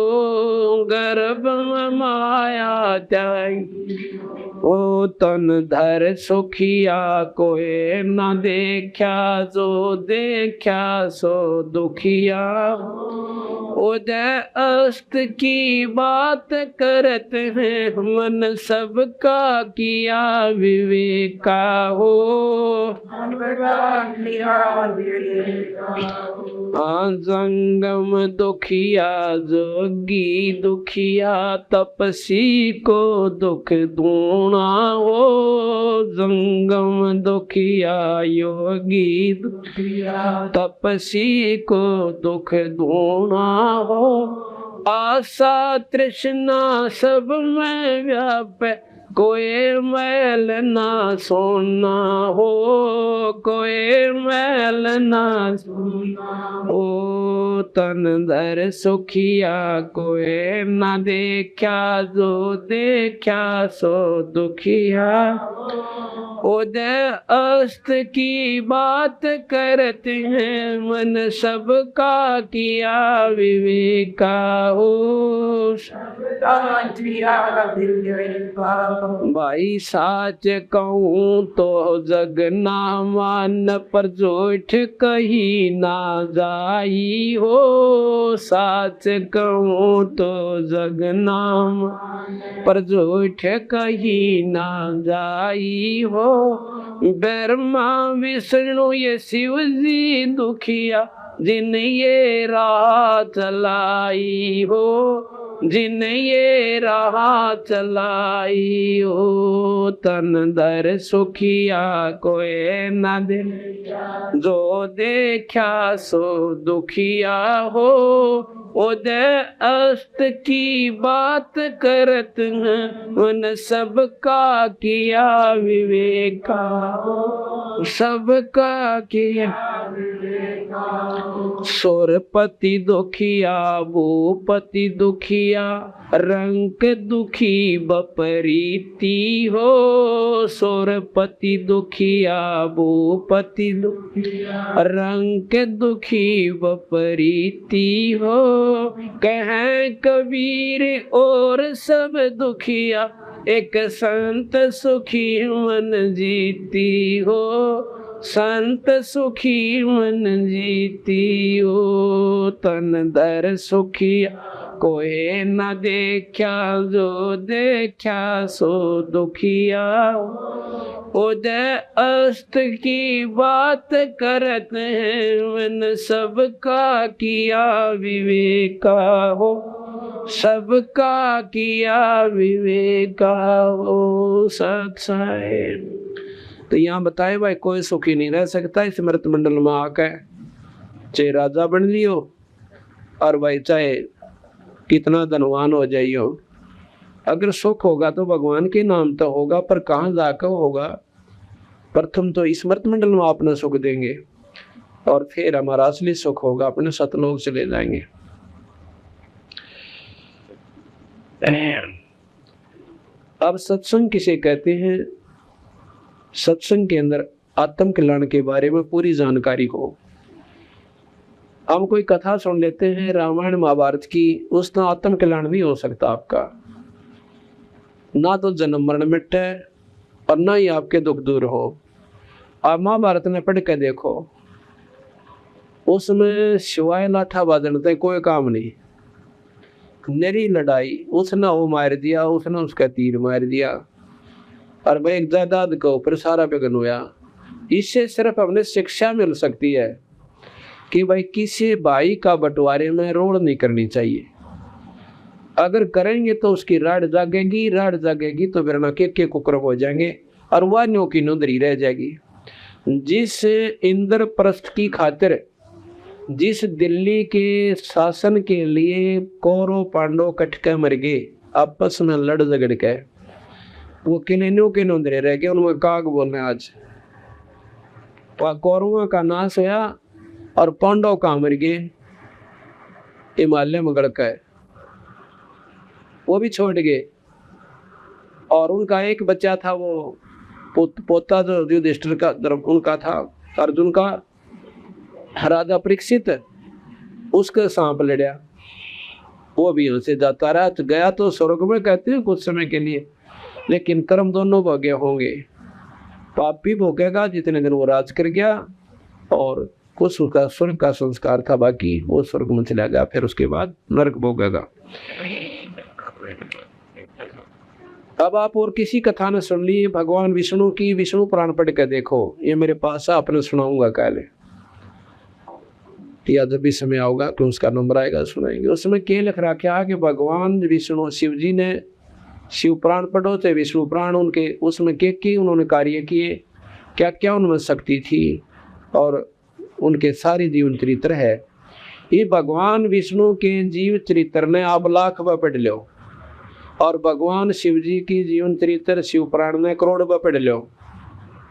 Speaker 2: गर्भ में माया त्यागी ओ। तन धर सुखिया कोई ना देखा, जो देखा सो दुखिया हो। उदय अस्त की बात करत हैं, मन सबका किया विवेका हो। जंगम दुखिया जोगी दुखिया, तपसी को दुख दूना हो। जंगम दुखिया योगी दुखिया, तपसी को दुख दूना हो। आशा तृष्णा सब में व्यापे, कोई मैल ना सोना हो। कोई मैल ना सोना हो। तन धर सुखिया कोई ना देखा, जो देखा सो दुखिया। उदय अस्त की बात करते हैं, मन सबका किया विवेका हो। भाई साच कहूँ तो जग ना मान, पर झूठ कही ना जाई हो। साच कहूँ तो जग ना मान, पर झूठ कही ना जाई हो। ब्रह्मा विष्णु ये शिव जी दुखिया, जिन ये राह चलाई हो। जिन ये राह चलाई हो। तन धर सुखिया कोई ना दे, जो देखा सो दुखिया हो। उदय अस्त की बात करत हैं, उन सबका किया विवेका हो। सबका किया सुरपति दुखिया, भूपति दुखिया, रंक दुखी बपरीती हो। सुरपति दुखिया, भूपति दुखिया, रंक दुखी बपरीती हो। कहें कबीर और सब दुखिया, एक संत सुखी मन जीती हो। संत सुखी मन जीती हो। तन धर सुखिया कोई न देखा, जो देखा सो दुखिया। उदय अस्त की बात करत हैं, मन सबका किया विवेका हो। सबका किया विवेका हो। सत्संग तो यहाँ बताए भाई कोई सुखी नहीं रह सकता इस मृत मंडल में आकर, चाहे राजा बन लियो और भाई चाहे कितना धनवान हो जाइयो। अगर सुख होगा तो भगवान के नाम तो होगा, पर कहाँ जाकर होगा। प्रथम तो इस मृत मंडल में अपना सुख देंगे और फिर हमारा असली सुख होगा, अपने सतलोक चले जाएंगे। अब सत्संग किसे कहते हैं? सत्संग के अंदर आत्म कल्याण के बारे में पूरी जानकारी हो। हम कोई कथा सुन लेते हैं रामायण महाभारत की, उसका आत्म कल्याण नहीं हो सकता आपका। ना तो जन्म मरण मिटे और ना ही आपके दुख दूर हो। आप महाभारत में पढ़ के देखो, उसमें शिवाय लाठा बाजने कोई काम नहीं, नरी लड़ाई, उसने वो मार दिया, उसने उसका तीर मार दिया, और भाई एक जायदाद के ऊपर सारा बिगन हुआ। इससे सिर्फ हमें शिक्षा मिल सकती है कि भाई किसी भाई का बंटवारे में रोड़ नहीं करनी चाहिए। अगर करेंगे तो उसकी राड जागेगी तो बिरना के कुकरम हो जाएंगे और वह न्यों की नुदरी रह जाएगी। जिस इंद्रप्रस्थ की खातिर, जिस दिल्ली के शासन के लिए कौरव पांडव कट के मर गए, आपस में लड़ झगड़ के, वो किन्हों के नुदरे रह गए। उनमें काग बोलने आज वह कौरवों का नाश हुआ और पांडव का मर गए हिमालय में गड़ के, वो भी छोड़ गए। और उनका एक बच्चा था, वो पोता जो युधिष्ठिर का उनका था, अर्जुन का, राजा परीक्षित, उसके सांप लड़ा, वो भी उनसे जाता रहा। तो गया तो स्वर्ग में कहते हैं कुछ समय के लिए, लेकिन कर्म दोनों भोगे होंगे। पाप भी भोगेगा जितने दिन वो राज कर गया, और कुछ उसका स्वर्ग का संस्कार था, बाकी वो स्वर्ग में चला गया, फिर उसके बाद नरक भोगेगा। अब आप और किसी कथा ने सुन ली भगवान विष्णु की, विष्णु पुराण पढ़ के देखो, ये मेरे पास आपने सुनाऊंगा काले, या जब भी समय आओगा तो उसका नंबर आएगा सुनाएंगे। उसमें क्या लिख रखा है कि भगवान विष्णु शिव जी ने शिव पुराण पढ़ो थे, विष्णु पुराण, उनके उसमें के उन्होंने कार्य किए, क्या क्या उनमें शक्ति थी, और उनके सारे जीवन चरित्र है। ये भगवान विष्णु के जीव चरित्र ने आप लाख बार पढ़ लो, और भगवान शिव जी की जीवन चरित्र शिव पुराण ने करोड़ बार पढ़ लो।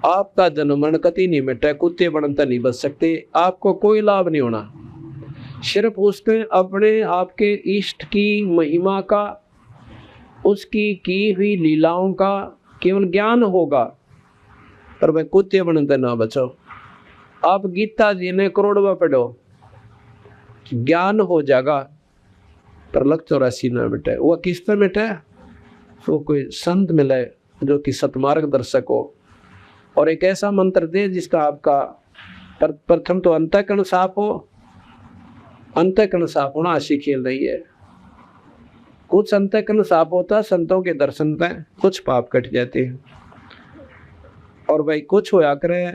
Speaker 2: आपका जन्म मरण कति नहीं मिटा, कुत्ते बनता नहीं बच सकते, आपको कोई लाभ नहीं होना। सिर्फ उसने अपने आपके इष्ट की महिमा का, उसकी की हुई लीलाओं का केवल ज्ञान होगा, पर वह कुत्ते बनते ना बचो। आप गीता जी ने करोड़ बार पढ़ो, ज्ञान हो जाएगा, पर लग 84 ना मिटे। वो किस तरह मिटे? वो कोई संत मिले जो कि सतमार्ग दर्शक हो, और एक ऐसा मंत्र दे जिसका आपका प्रथम तो अंतःकरण साफ हो। अंतःकरण साफ होना आशी खेल रही है। कुछ अंतःकरण साफ होता संतों के दर्शन में कुछ पाप कट जाते हैं, और भाई कुछ होया करे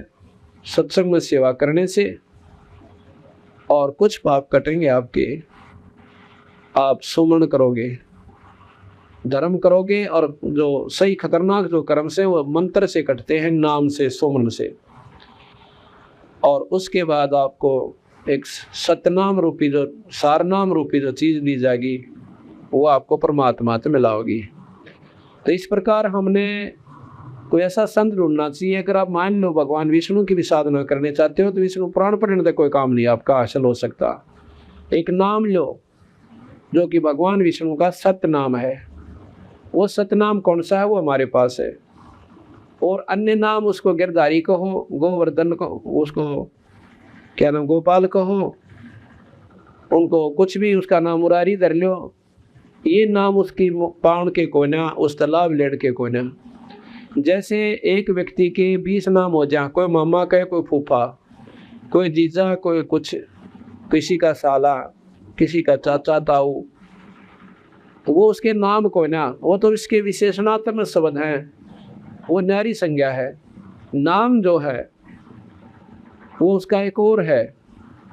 Speaker 2: सत्संग में सेवा करने से, और कुछ पाप कटेंगे आपके। आप सुमन करोगे, धर्म करोगे, और जो सही खतरनाक जो कर्म से वो मंत्र से कटते हैं, नाम से, सुमन से। और उसके बाद आपको एक सतनाम रूपी जो सारनाम रूपी जो चीज दी जाएगी, वो आपको परमात्मा से मिलाओगी। तो इस प्रकार हमने कोई ऐसा संत ढूंढना चाहिए। अगर आप मान लो भगवान विष्णु की भी साधना करने चाहते हो तो विष्णु पुराण पढ़ने से कोई काम नहीं आपका हासिल हो सकता। एक नाम लो जो कि भगवान विष्णु का सत्य नाम है। वो सतनाम कौन सा है? वो हमारे पास है। और अन्य नाम उसको गिरधारी कहो, गोवर्धन कहो, उसको क्या नाम गोपाल कहो, उनको कुछ भी उसका नाम मुरारी धर लो। ये नाम उसकी पाउन के कोना, उस तालाब लेड़ के कोना। जैसे एक व्यक्ति के 20 नाम हो जाए, कोई मामा कहे, कोई फूफा, कोई जीजा, कोई कुछ, किसी का साला, किसी का चाचा ताऊ, वो उसके नाम को ना, वो तो इसके विशेषणात्मक शब्द हैं, वो न्यारी संज्ञा है। नाम जो है वो उसका एक और है,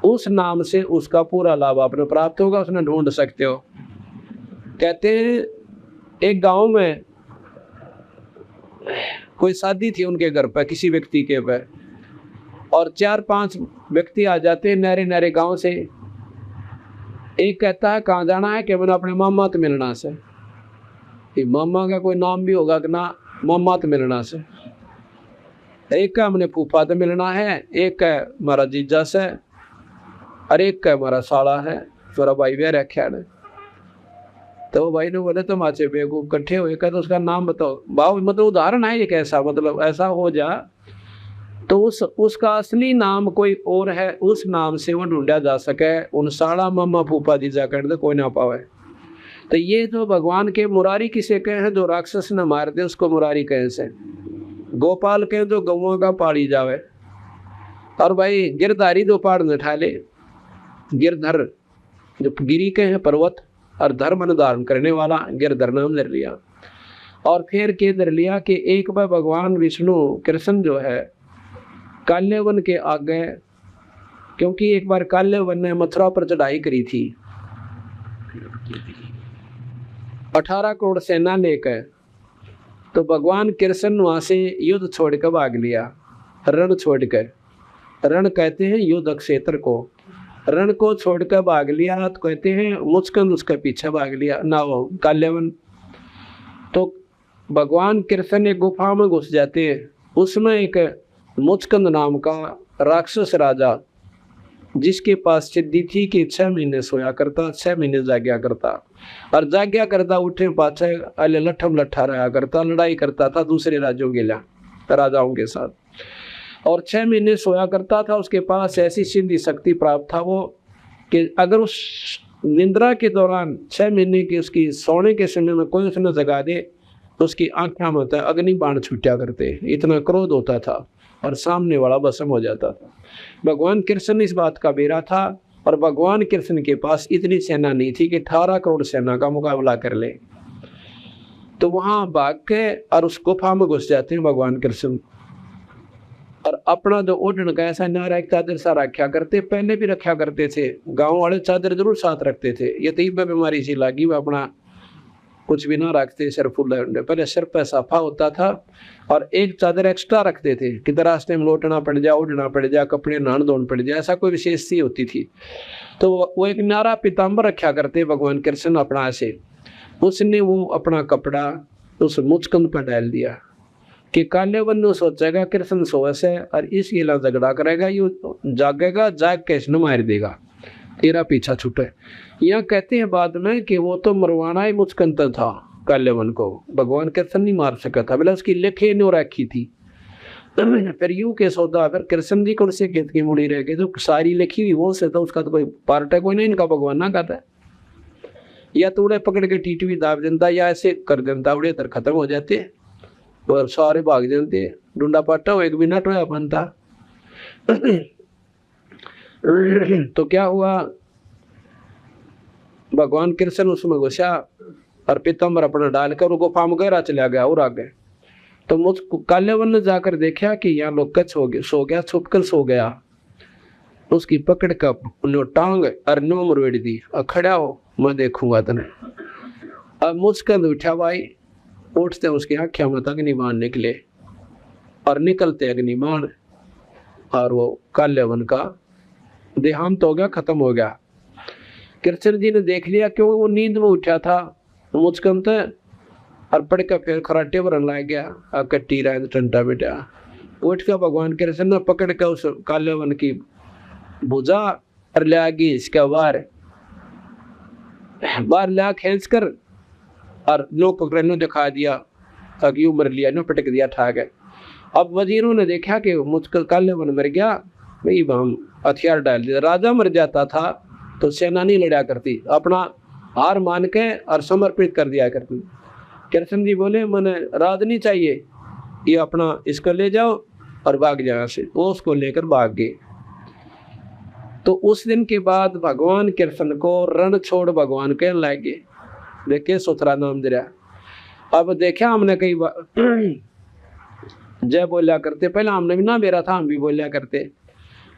Speaker 2: उस नाम से उसका पूरा लाभ आपने प्राप्त होगा, उसने ढूंढ सकते हो। कहते हैं एक गांव में कोई शादी थी उनके घर पर, किसी व्यक्ति के पर, और 4-5 व्यक्ति आ जाते हैं नारे नारे गांव से। एक कहता है कहाँ जाना है? कि मैंने अपने मामा तो मिलना से। मामा का कोई नाम भी होगा कि ना, मामा तो मिलना से। एक का हमने फूफा से मिलना है, एक का हमारा जीजा से, और एक का हमारा साला है, थोड़ा भाई वे रखा है। तो वो भाई ने बोले तुम आचे बेवकूफ इकट्ठे हुए का, तो उसका नाम बताओ। बाबू मतलब उदाहरण है एक ऐसा, मतलब ऐसा हो जा तो उसका असली नाम कोई और है, उस नाम से वो ढूंढा जा सके, उन साला मामा फूफा जीजा कर दे कोई ना पावे। तो ये जो भगवान के मुरारी किसे कहे हैं, जो राक्षस ने मार दे उसको मुरारी कहे से। गोपाल कहे जो गौओं का पाड़ी जावे। और भाई गिरधारी जो पाड़ न ठा ले, गिरधर जो गिरी के हैं पर्वत, और धर्म धारण करने वाला गिरधर नाम धर लिया। और फिर के धर लिया कि एक बार भगवान विष्णु कृष्ण जो है काल्यवन के आगे, क्योंकि एक बार काल्यवन ने मथुरा पर चढ़ाई करी थी 18 करोड़ सेना लेकर, तो भगवान कृष्ण वहां से युद्ध छोड़कर भाग लिया, रण छोड़कर। रण कहते हैं युद्ध क्षेत्र को, रण को छोड़कर भाग लिया तो कहते हैं मुचकंद उसके पीछे भाग लिया ना, वो काल्यवन। तो भगवान कृष्ण एक गुफा में घुस जाते हैं, उसमें एक मुचकंद नाम का राक्षस राजा, जिसके पास सिद्धि थी कि 6 महीने सोया करता, 6 महीने जाग्या करता, और जाग्या करता उठे पाछे अले लठम लठा रहा करता, लड़ाई करता था दूसरे राज्यों के लिए राजाओं के साथ, और 6 महीने सोया करता था। उसके पास ऐसी सिद्धि शक्ति प्राप्त था वो कि अगर उस निंद्रा के दौरान 6 महीने की उसकी सोने के समय में कोई उसने जगा दे तो उसकी आंखों में अग्नि बाण छूटा करते, इतना क्रोध होता था और सामने वाला भस्म हो जाता था। भगवान कृष्ण इस बात का बेरा था, और भगवान कृष्ण के पास इतनी सेना नहीं थी कि 18 करोड़ सेना का मुकाबला कर ले। तो वहां भाग के और उस गुफा में घुस जाते हैं भगवान कृष्ण, और अपना जो ओढ़न का ऐसा नारा एक चादर सा रखा करते, पहले भी रखा करते थे, गांव वाले चादर जरूर साथ रखते थे। ये तीब बीमारी सी लगी, वो अपना कुछ भी ना रखते, सिर फुल पहले सिर पे साफा होता था, और एक चादर एक्स्ट्रा रखते थे कि रास्ते में लौटना पड़ जाए, उड़ना पड़ जाए, कपड़े नहान धोन पड़ जाए, ऐसा कोई विशेष सी होती थी। तो वो एक नारा पीताम्बर रखा करते भगवान कृष्ण अपना से। उसने वो अपना कपड़ा उस मुचकंद पर डाल दिया कि काल्यवन ने सोचेगा कृष्ण सोए से और इस गिला झगड़ा करेगा, यू जागेगा, जाग के इसने मार देगा, तेरा पीछा छूटे। यहाँ कहते हैं बाद में कि वो तो मरवाना ही मुचकंद था काल्यवन को, भगवान कृष्ण नहीं मार सका था, बोला उसकी लेखे नो रखी थी। फिर यूं के सौदा, फिर कृष्ण जी कौन से खेत की मुड़ी रह गई, तो सारी लिखी हुई वो से, तो उसका तो कोई पार्ट है कोई नहीं, इनका भगवान ना कहता है। या तो उड़े पकड़ के टीटवी दाब देता, या ऐसे कर देता उड़े तर खत्म हो जाते और सारे भाग जाते, डूडा पाटा हो एक भी नट होया बनता। तो क्या हुआ, भगवान कृष्ण उसमें घुसा और पीताम्बर अपना डालकर गुफा में गहरा चला गया और आगे। तो मुझ काल्यवन ने जाकर देखा कि यहाँ लोग कच हो गया, सो गया, छुपकर सो गया। उसकी पकड़ का नो टांग और नो मरवेड़ी दी, खड़ा हो मैं देखूंगा तने। अब मुझकंद उठा भाई, उठते उसकी आँखें में अग्निबाण निकले, और निकलते अग्निबाण, और वो काल्यवन का देहांत हो गया, खत्म हो गया। कृष्ण जी ने देख लिया, क्योंकि वो नींद में उठा था मुचकंद, और पड़ के फिर खराटे भरन लग गया, कट्टी रहा टंटा बेटा। उठ के भगवान कृष्ण ने पकड़ के उस काल्यवन की भुजा और ले आगे इसका बार ला खींच कर और नो पकड़ नो दिखा दिया, अगी उमर लिया, नो पटक दिया, ठा गए। अब वजीरों ने देखा कि मुझको काल्यवन मर गया, भाई हम हथियार डाल दिया। राजा मर जाता था तो सेना नहीं लड़ा करती, अपना हार मान के और समर्पित कर दिया करती। कृष्ण जी बोले मैंने राज नहीं चाहिए, ये अपना इसको ले जाओ और भाग जाओ से। वो उसको लेकर भाग गए। तो उस दिन के बाद भगवान कृष्ण को रण छोड़ भगवान के लागे, देखे सुथरा नाम दिया। अब देखा हमने कई बार जय बोलिया करते, पहले हमने भी ना मेरा था, हम भी बोलिया करते।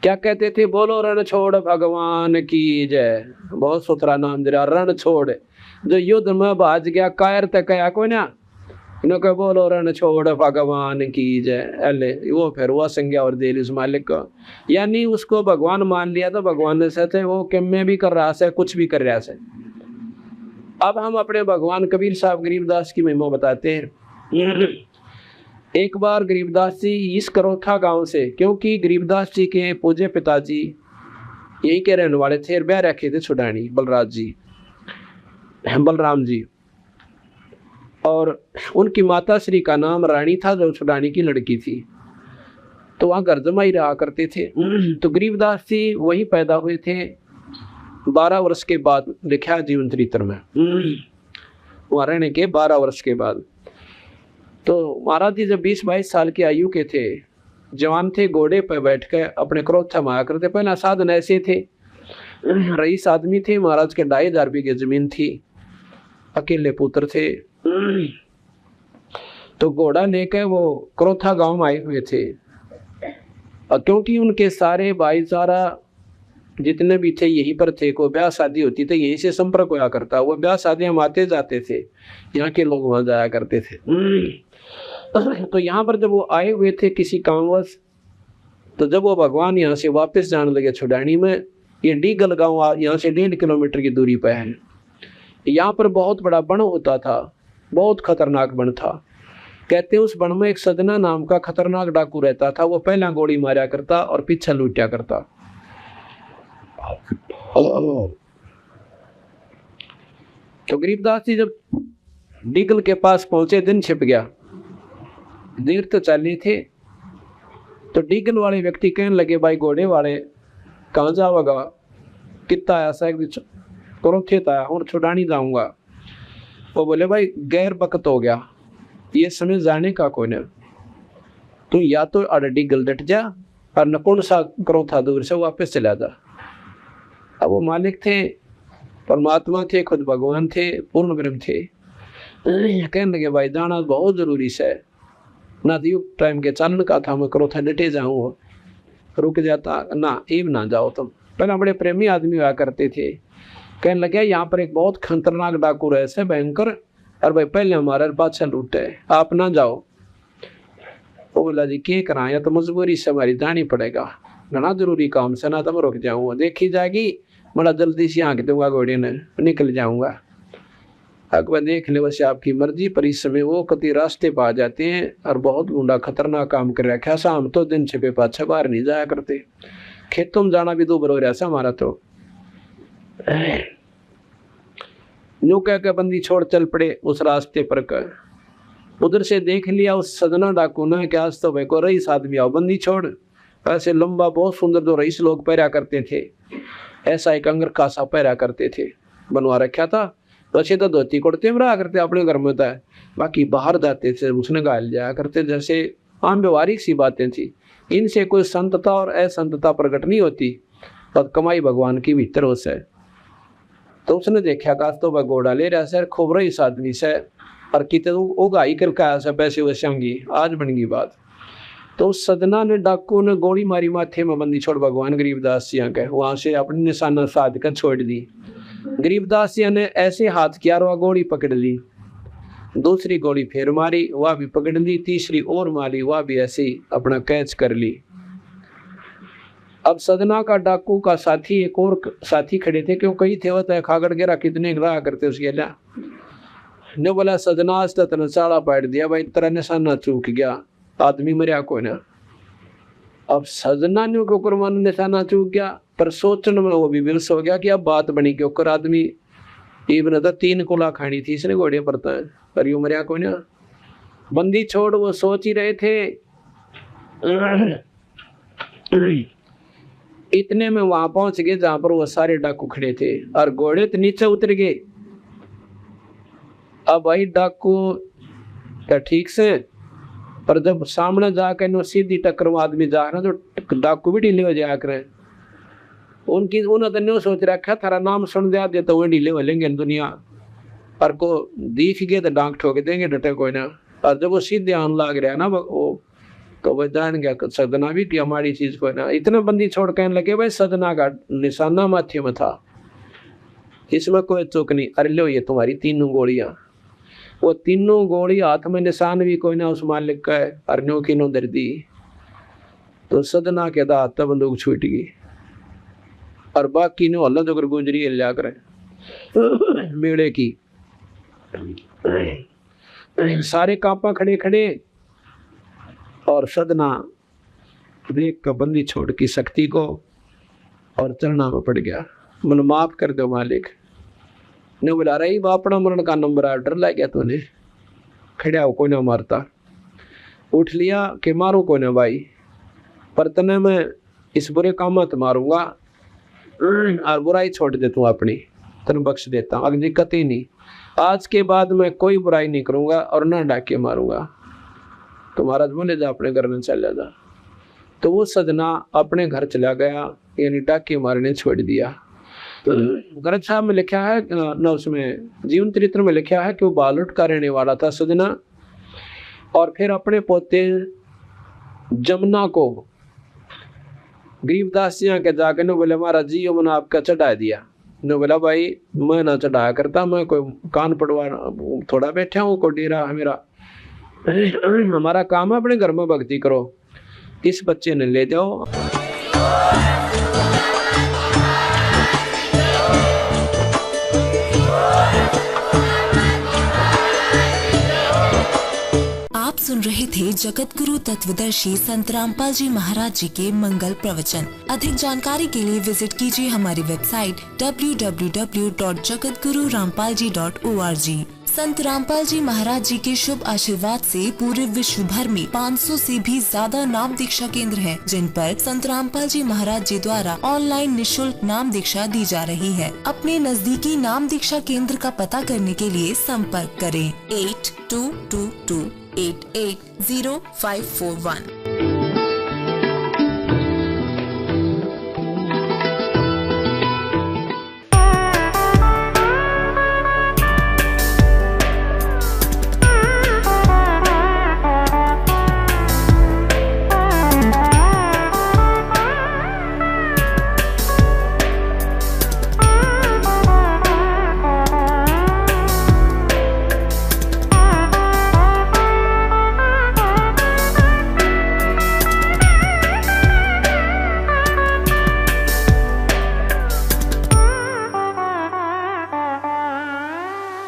Speaker 2: क्या कहते थे, बोलो रण छोड़ भगवान की जय। बहुत सुथरा नाम दिया, रण छोड़। जो युद्ध में भाज गया कायर तक कया को ना, इन्होंने बोलो रण छोड़ भगवान की जय, अले वो फिर वो संज्ञा और दे उस मालिक को, यानी उसको भगवान मान लिया। तो भगवान ने सहते वो कि मैं भी कर रहा से, कुछ भी कर रहा से। अब हम अपने भगवान कबीर साहब गरीबदास की महिमा बताते हैं। एक बार गरीबदास जी इस करोथा गांव से, क्योंकि गरीबदास जी के पूज्य पिताजी यही के रहने वाले थे, ब्याह रखे थे छुडानी बलराम जी, और उनकी माता श्री का नाम रानी था जो छुडानी की लड़की थी। तो वहाँ घर जमाई रहा करते थे। तो गरीबदास जी वही पैदा हुए थे 12 वर्ष के बाद, लिखा जीवन चरित्र में, वहाँ रहने के 12 वर्ष के बाद। तो महाराज जी जब 20-22 साल की आयु के थे, जवान थे, घोड़े पर बैठ कर अपने क्रोध थमाया करते। पहला साधन ऐसे थे, रईस आदमी थे, महाराज के 2,500 बीघे जमीन थी, अकेले पुत्र थे। तो घोड़ा लेकर वो क्रोथा गांव में आए हुए थे, और क्योंकि उनके सारे भाईचारा जितने भी थे यहीं पर थे, को ब्याह शादी होती थी यहीं से संपर्क होया करता, वो ब्याह शादियां आते जाते थे, यहाँ के लोग वहां जाया करते थे। तो यहाँ पर जब वो आए हुए थे किसी कामवश, तो जब वो भगवान यहाँ से वापस जाने लगे छुडानी में, ये डीगल गांव यहाँ से 1.5 किलोमीटर की दूरी पर है। यहाँ पर बहुत बड़ा वन होता था, बहुत खतरनाक वन था। कहते हैं उस वन में एक सजना नाम का खतरनाक डाकू रहता था, वो पहला गोली मारा करता और पीछे लूटा करता। तो गरीबदास जी जब डीगल के पास पहुंचे, दिन छिप गया, देर तो चलनी थे। तो डीगल वाले व्यक्ति कहने लगे, भाई घोड़े वाले कहाँ जाओगा, कितना आया सा क्रोथित आया और छुड़ानी जाऊंगा। वो बोले, भाई गैर वक्त हो गया, ये समय जाने का कोई नहीं, तू या तो डीगल डट जा और नकुण सा क्रोथा दूर से वापस चला जा। अब वो मालिक थे, परमात्मा थे, खुद भगवान थे, पूर्ण ब्रह्म थे। कहने लगे, भाई जाना बहुत जरूरी है ना, तो टाइम के चालन का था, मैं क्रोथा डटे जाऊँ, रुक जाता ना, एव ना जाओ तुम। पहले बड़े प्रेमी आदमी हुआ करते थे। कहने लगे, यहाँ पर एक बहुत खतरनाक डाकू रहे से भयंकर, और भाई पहले हमारे बादशाह लूटे, आप ना जाओ। वो बोला, जी क्या कराया, तो मजबूरी से हमारी जानी पड़ेगा, घना जरूरी काम से, ना तो मैं रुक जाऊंगा, देखी जाएगी, बड़ा जल्दी से आँख दूंगा घोड़े ने, निकल जाऊंगा। अकबर देख ले, वैसे आपकी मर्जी, पर इस समय वो कति रास्ते पा जाते हैं और बहुत गुंडा खतरनाक काम कर रखा। शाम तो दिन छिपे पाछे बाहर नहीं जाया करते, खेतों में जाना भी दूभर हो रहा था हमारा। तो यूं कह के बंदी छोड़ चल पड़े उस रास्ते पर कर। उधर से देख लिया उस सजना डाकू ने कि आज तो भाई को रईस आदमी आओ, बंदी छोड़। ऐसे लंबा बहुत सुंदर जो रईस लोग पहरा करते थे, ऐसा एक अंगर खासा पहरा करते थे, बनवा रखा था। वैसे तो धोती कुर्ते में रहा करते अपने घर में होता है, बाकी बाहर जाते थे उसने गाल जाया करते, जैसे आम व्यवहारिक सी बातें थी। इनसे कोई संतता और असंतता प्रकट नहीं होती, पर कमाई भगवान की भीतर हो से। तो उसने देखा का तो वह घोड़ा ले रहा सर, खूब रही आदमी से, और कितने उगाई कर का ऐसा पैसे वैसेंगी, आज बन गई बात। तो उस सदना ने डाकू ने गोली मारी माथे में, बंदी छोड़ भगवान गरीबदास जी के, वहां से अपनी निशाना साध कर छोड़ दी। गरीबदास जी ने ऐसे हाथ किया, वह गोली पकड़ ली, दूसरी गोली फिर मारी, वह भी पकड़ ली, तीसरी और मारी, वह भी ऐसे अपना कैच कर ली। अब सदना का डाकू का साथी, एक और साथी खड़े थे, क्यों कई थे, वह खागड़ गिरा कितने रहा करते उसके ला ने बोला, सदना आज तक चाड़ा पाट दिया, भाई तेरा निशाना चूक गया, आदमी मरिया को ना। अब सजना ने ऊपर मन निशाना चूक गया, पर सोचने में वो भी विवश हो गया कि अब बात बनी के ऊपर आदमी इबन तो 3 कोला खानी थी इसने घोड़े पर, पर यू मरिया को ना। बंदी छोड़ वो सोच ही रहे थे, इतने में वहां पहुंच गए जहां पर वो सारे डाकू खड़े थे, और घोड़े तो नीचे उतर गए। अब भाई डाकू तो ठीक से, पर जब सामने जाकर नो सीधी टक्कर में आदमी जा रहा, तो डाकू भी ढीले हो जाया करे। उन्होंने तो सोच रखा थारा नाम सुन दिया दे तो वो ढीले हो लेंगे दुनिया, पर को दिख गए तो डांग ठोक देंगे, डटे कोई ना। और जब वो सीधे आन लग रहा ना वो, तो वह जान गया सदना भी कि हमारी चीज कोई ना। इतने बंदी छोड़ कहने लगे, भाई सदना का निशाना माथे में था, इसमें कोई चूक नहीं, अरे लो ये तुम्हारी 3 गोलियां। वो 3 गोली हाथ में, निशान भी कोई ना उस मालिक का है, अरण्यों की नो दर दी। तो सदना के दांत तब बंदूक छूट गई, और बाकी ने हल्ला जो गुजरी लिया करे मेड़े की। सारे कापा खड़े खड़े, और सदना देख कर बंदी छोड़ की शक्ति को और चरणा में पड़ गया। मन माफ कर दो मालिक। ने बुला रही अपना मरण का नंबर आया, डर लग गया तूने, खड़ा हो कोई ना मारता, उठ लिया कि मारू कोई ना भाई, पर तने मैं इस बुरे काम मत मारूंगा और बुराई छोड़ दे तू अपनी, तन बख्श देता हूँ, अग्नि कती नहीं, आज के बाद मैं कोई बुराई नहीं करूंगा और ना डाके मारूंगा। तो महाराज बोले जा अपने घर में चला जा। तो वो सजना अपने घर चला गया, यानी डाके मारने छोड़ दिया। तो ग्रंथ साहब में लिखा है न, उसमें जीवन चरित्र में लिखा है कि वो बालुट का रहने वाला था सजना, और फिर अपने पोते जमुना को गरीबदास जी के जाकर ने बोले महाराज जी मैंने आपका चढ़ा दिया। ने बोला भाई मैं ना चढ़ाया करता, मैं कोई कान पड़वा थोड़ा बैठा हूँ, को डेरा है मेरा, हमारा काम है अपने घर में भक्ति करो। इस बच्चे ने ले जाओ।
Speaker 3: आप सुन रहे थे जगत गुरु तत्वदर्शी संत रामपाल जी महाराज जी के मंगल प्रवचन। अधिक जानकारी के लिए विजिट कीजिए हमारी वेबसाइट www.jagatgururampalji.org। संत रामपाल जी महाराज जी के शुभ आशीर्वाद से पूरे विश्व भर में 500 से भी ज्यादा नाम दीक्षा केंद्र हैं, जिन पर संत रामपाल जी महाराज जी द्वारा ऑनलाइन निशुल्क नाम दीक्षा दी जा रही है। अपने नजदीकी नाम दीक्षा केंद्र का पता करने के लिए संपर्क करें 8222880541।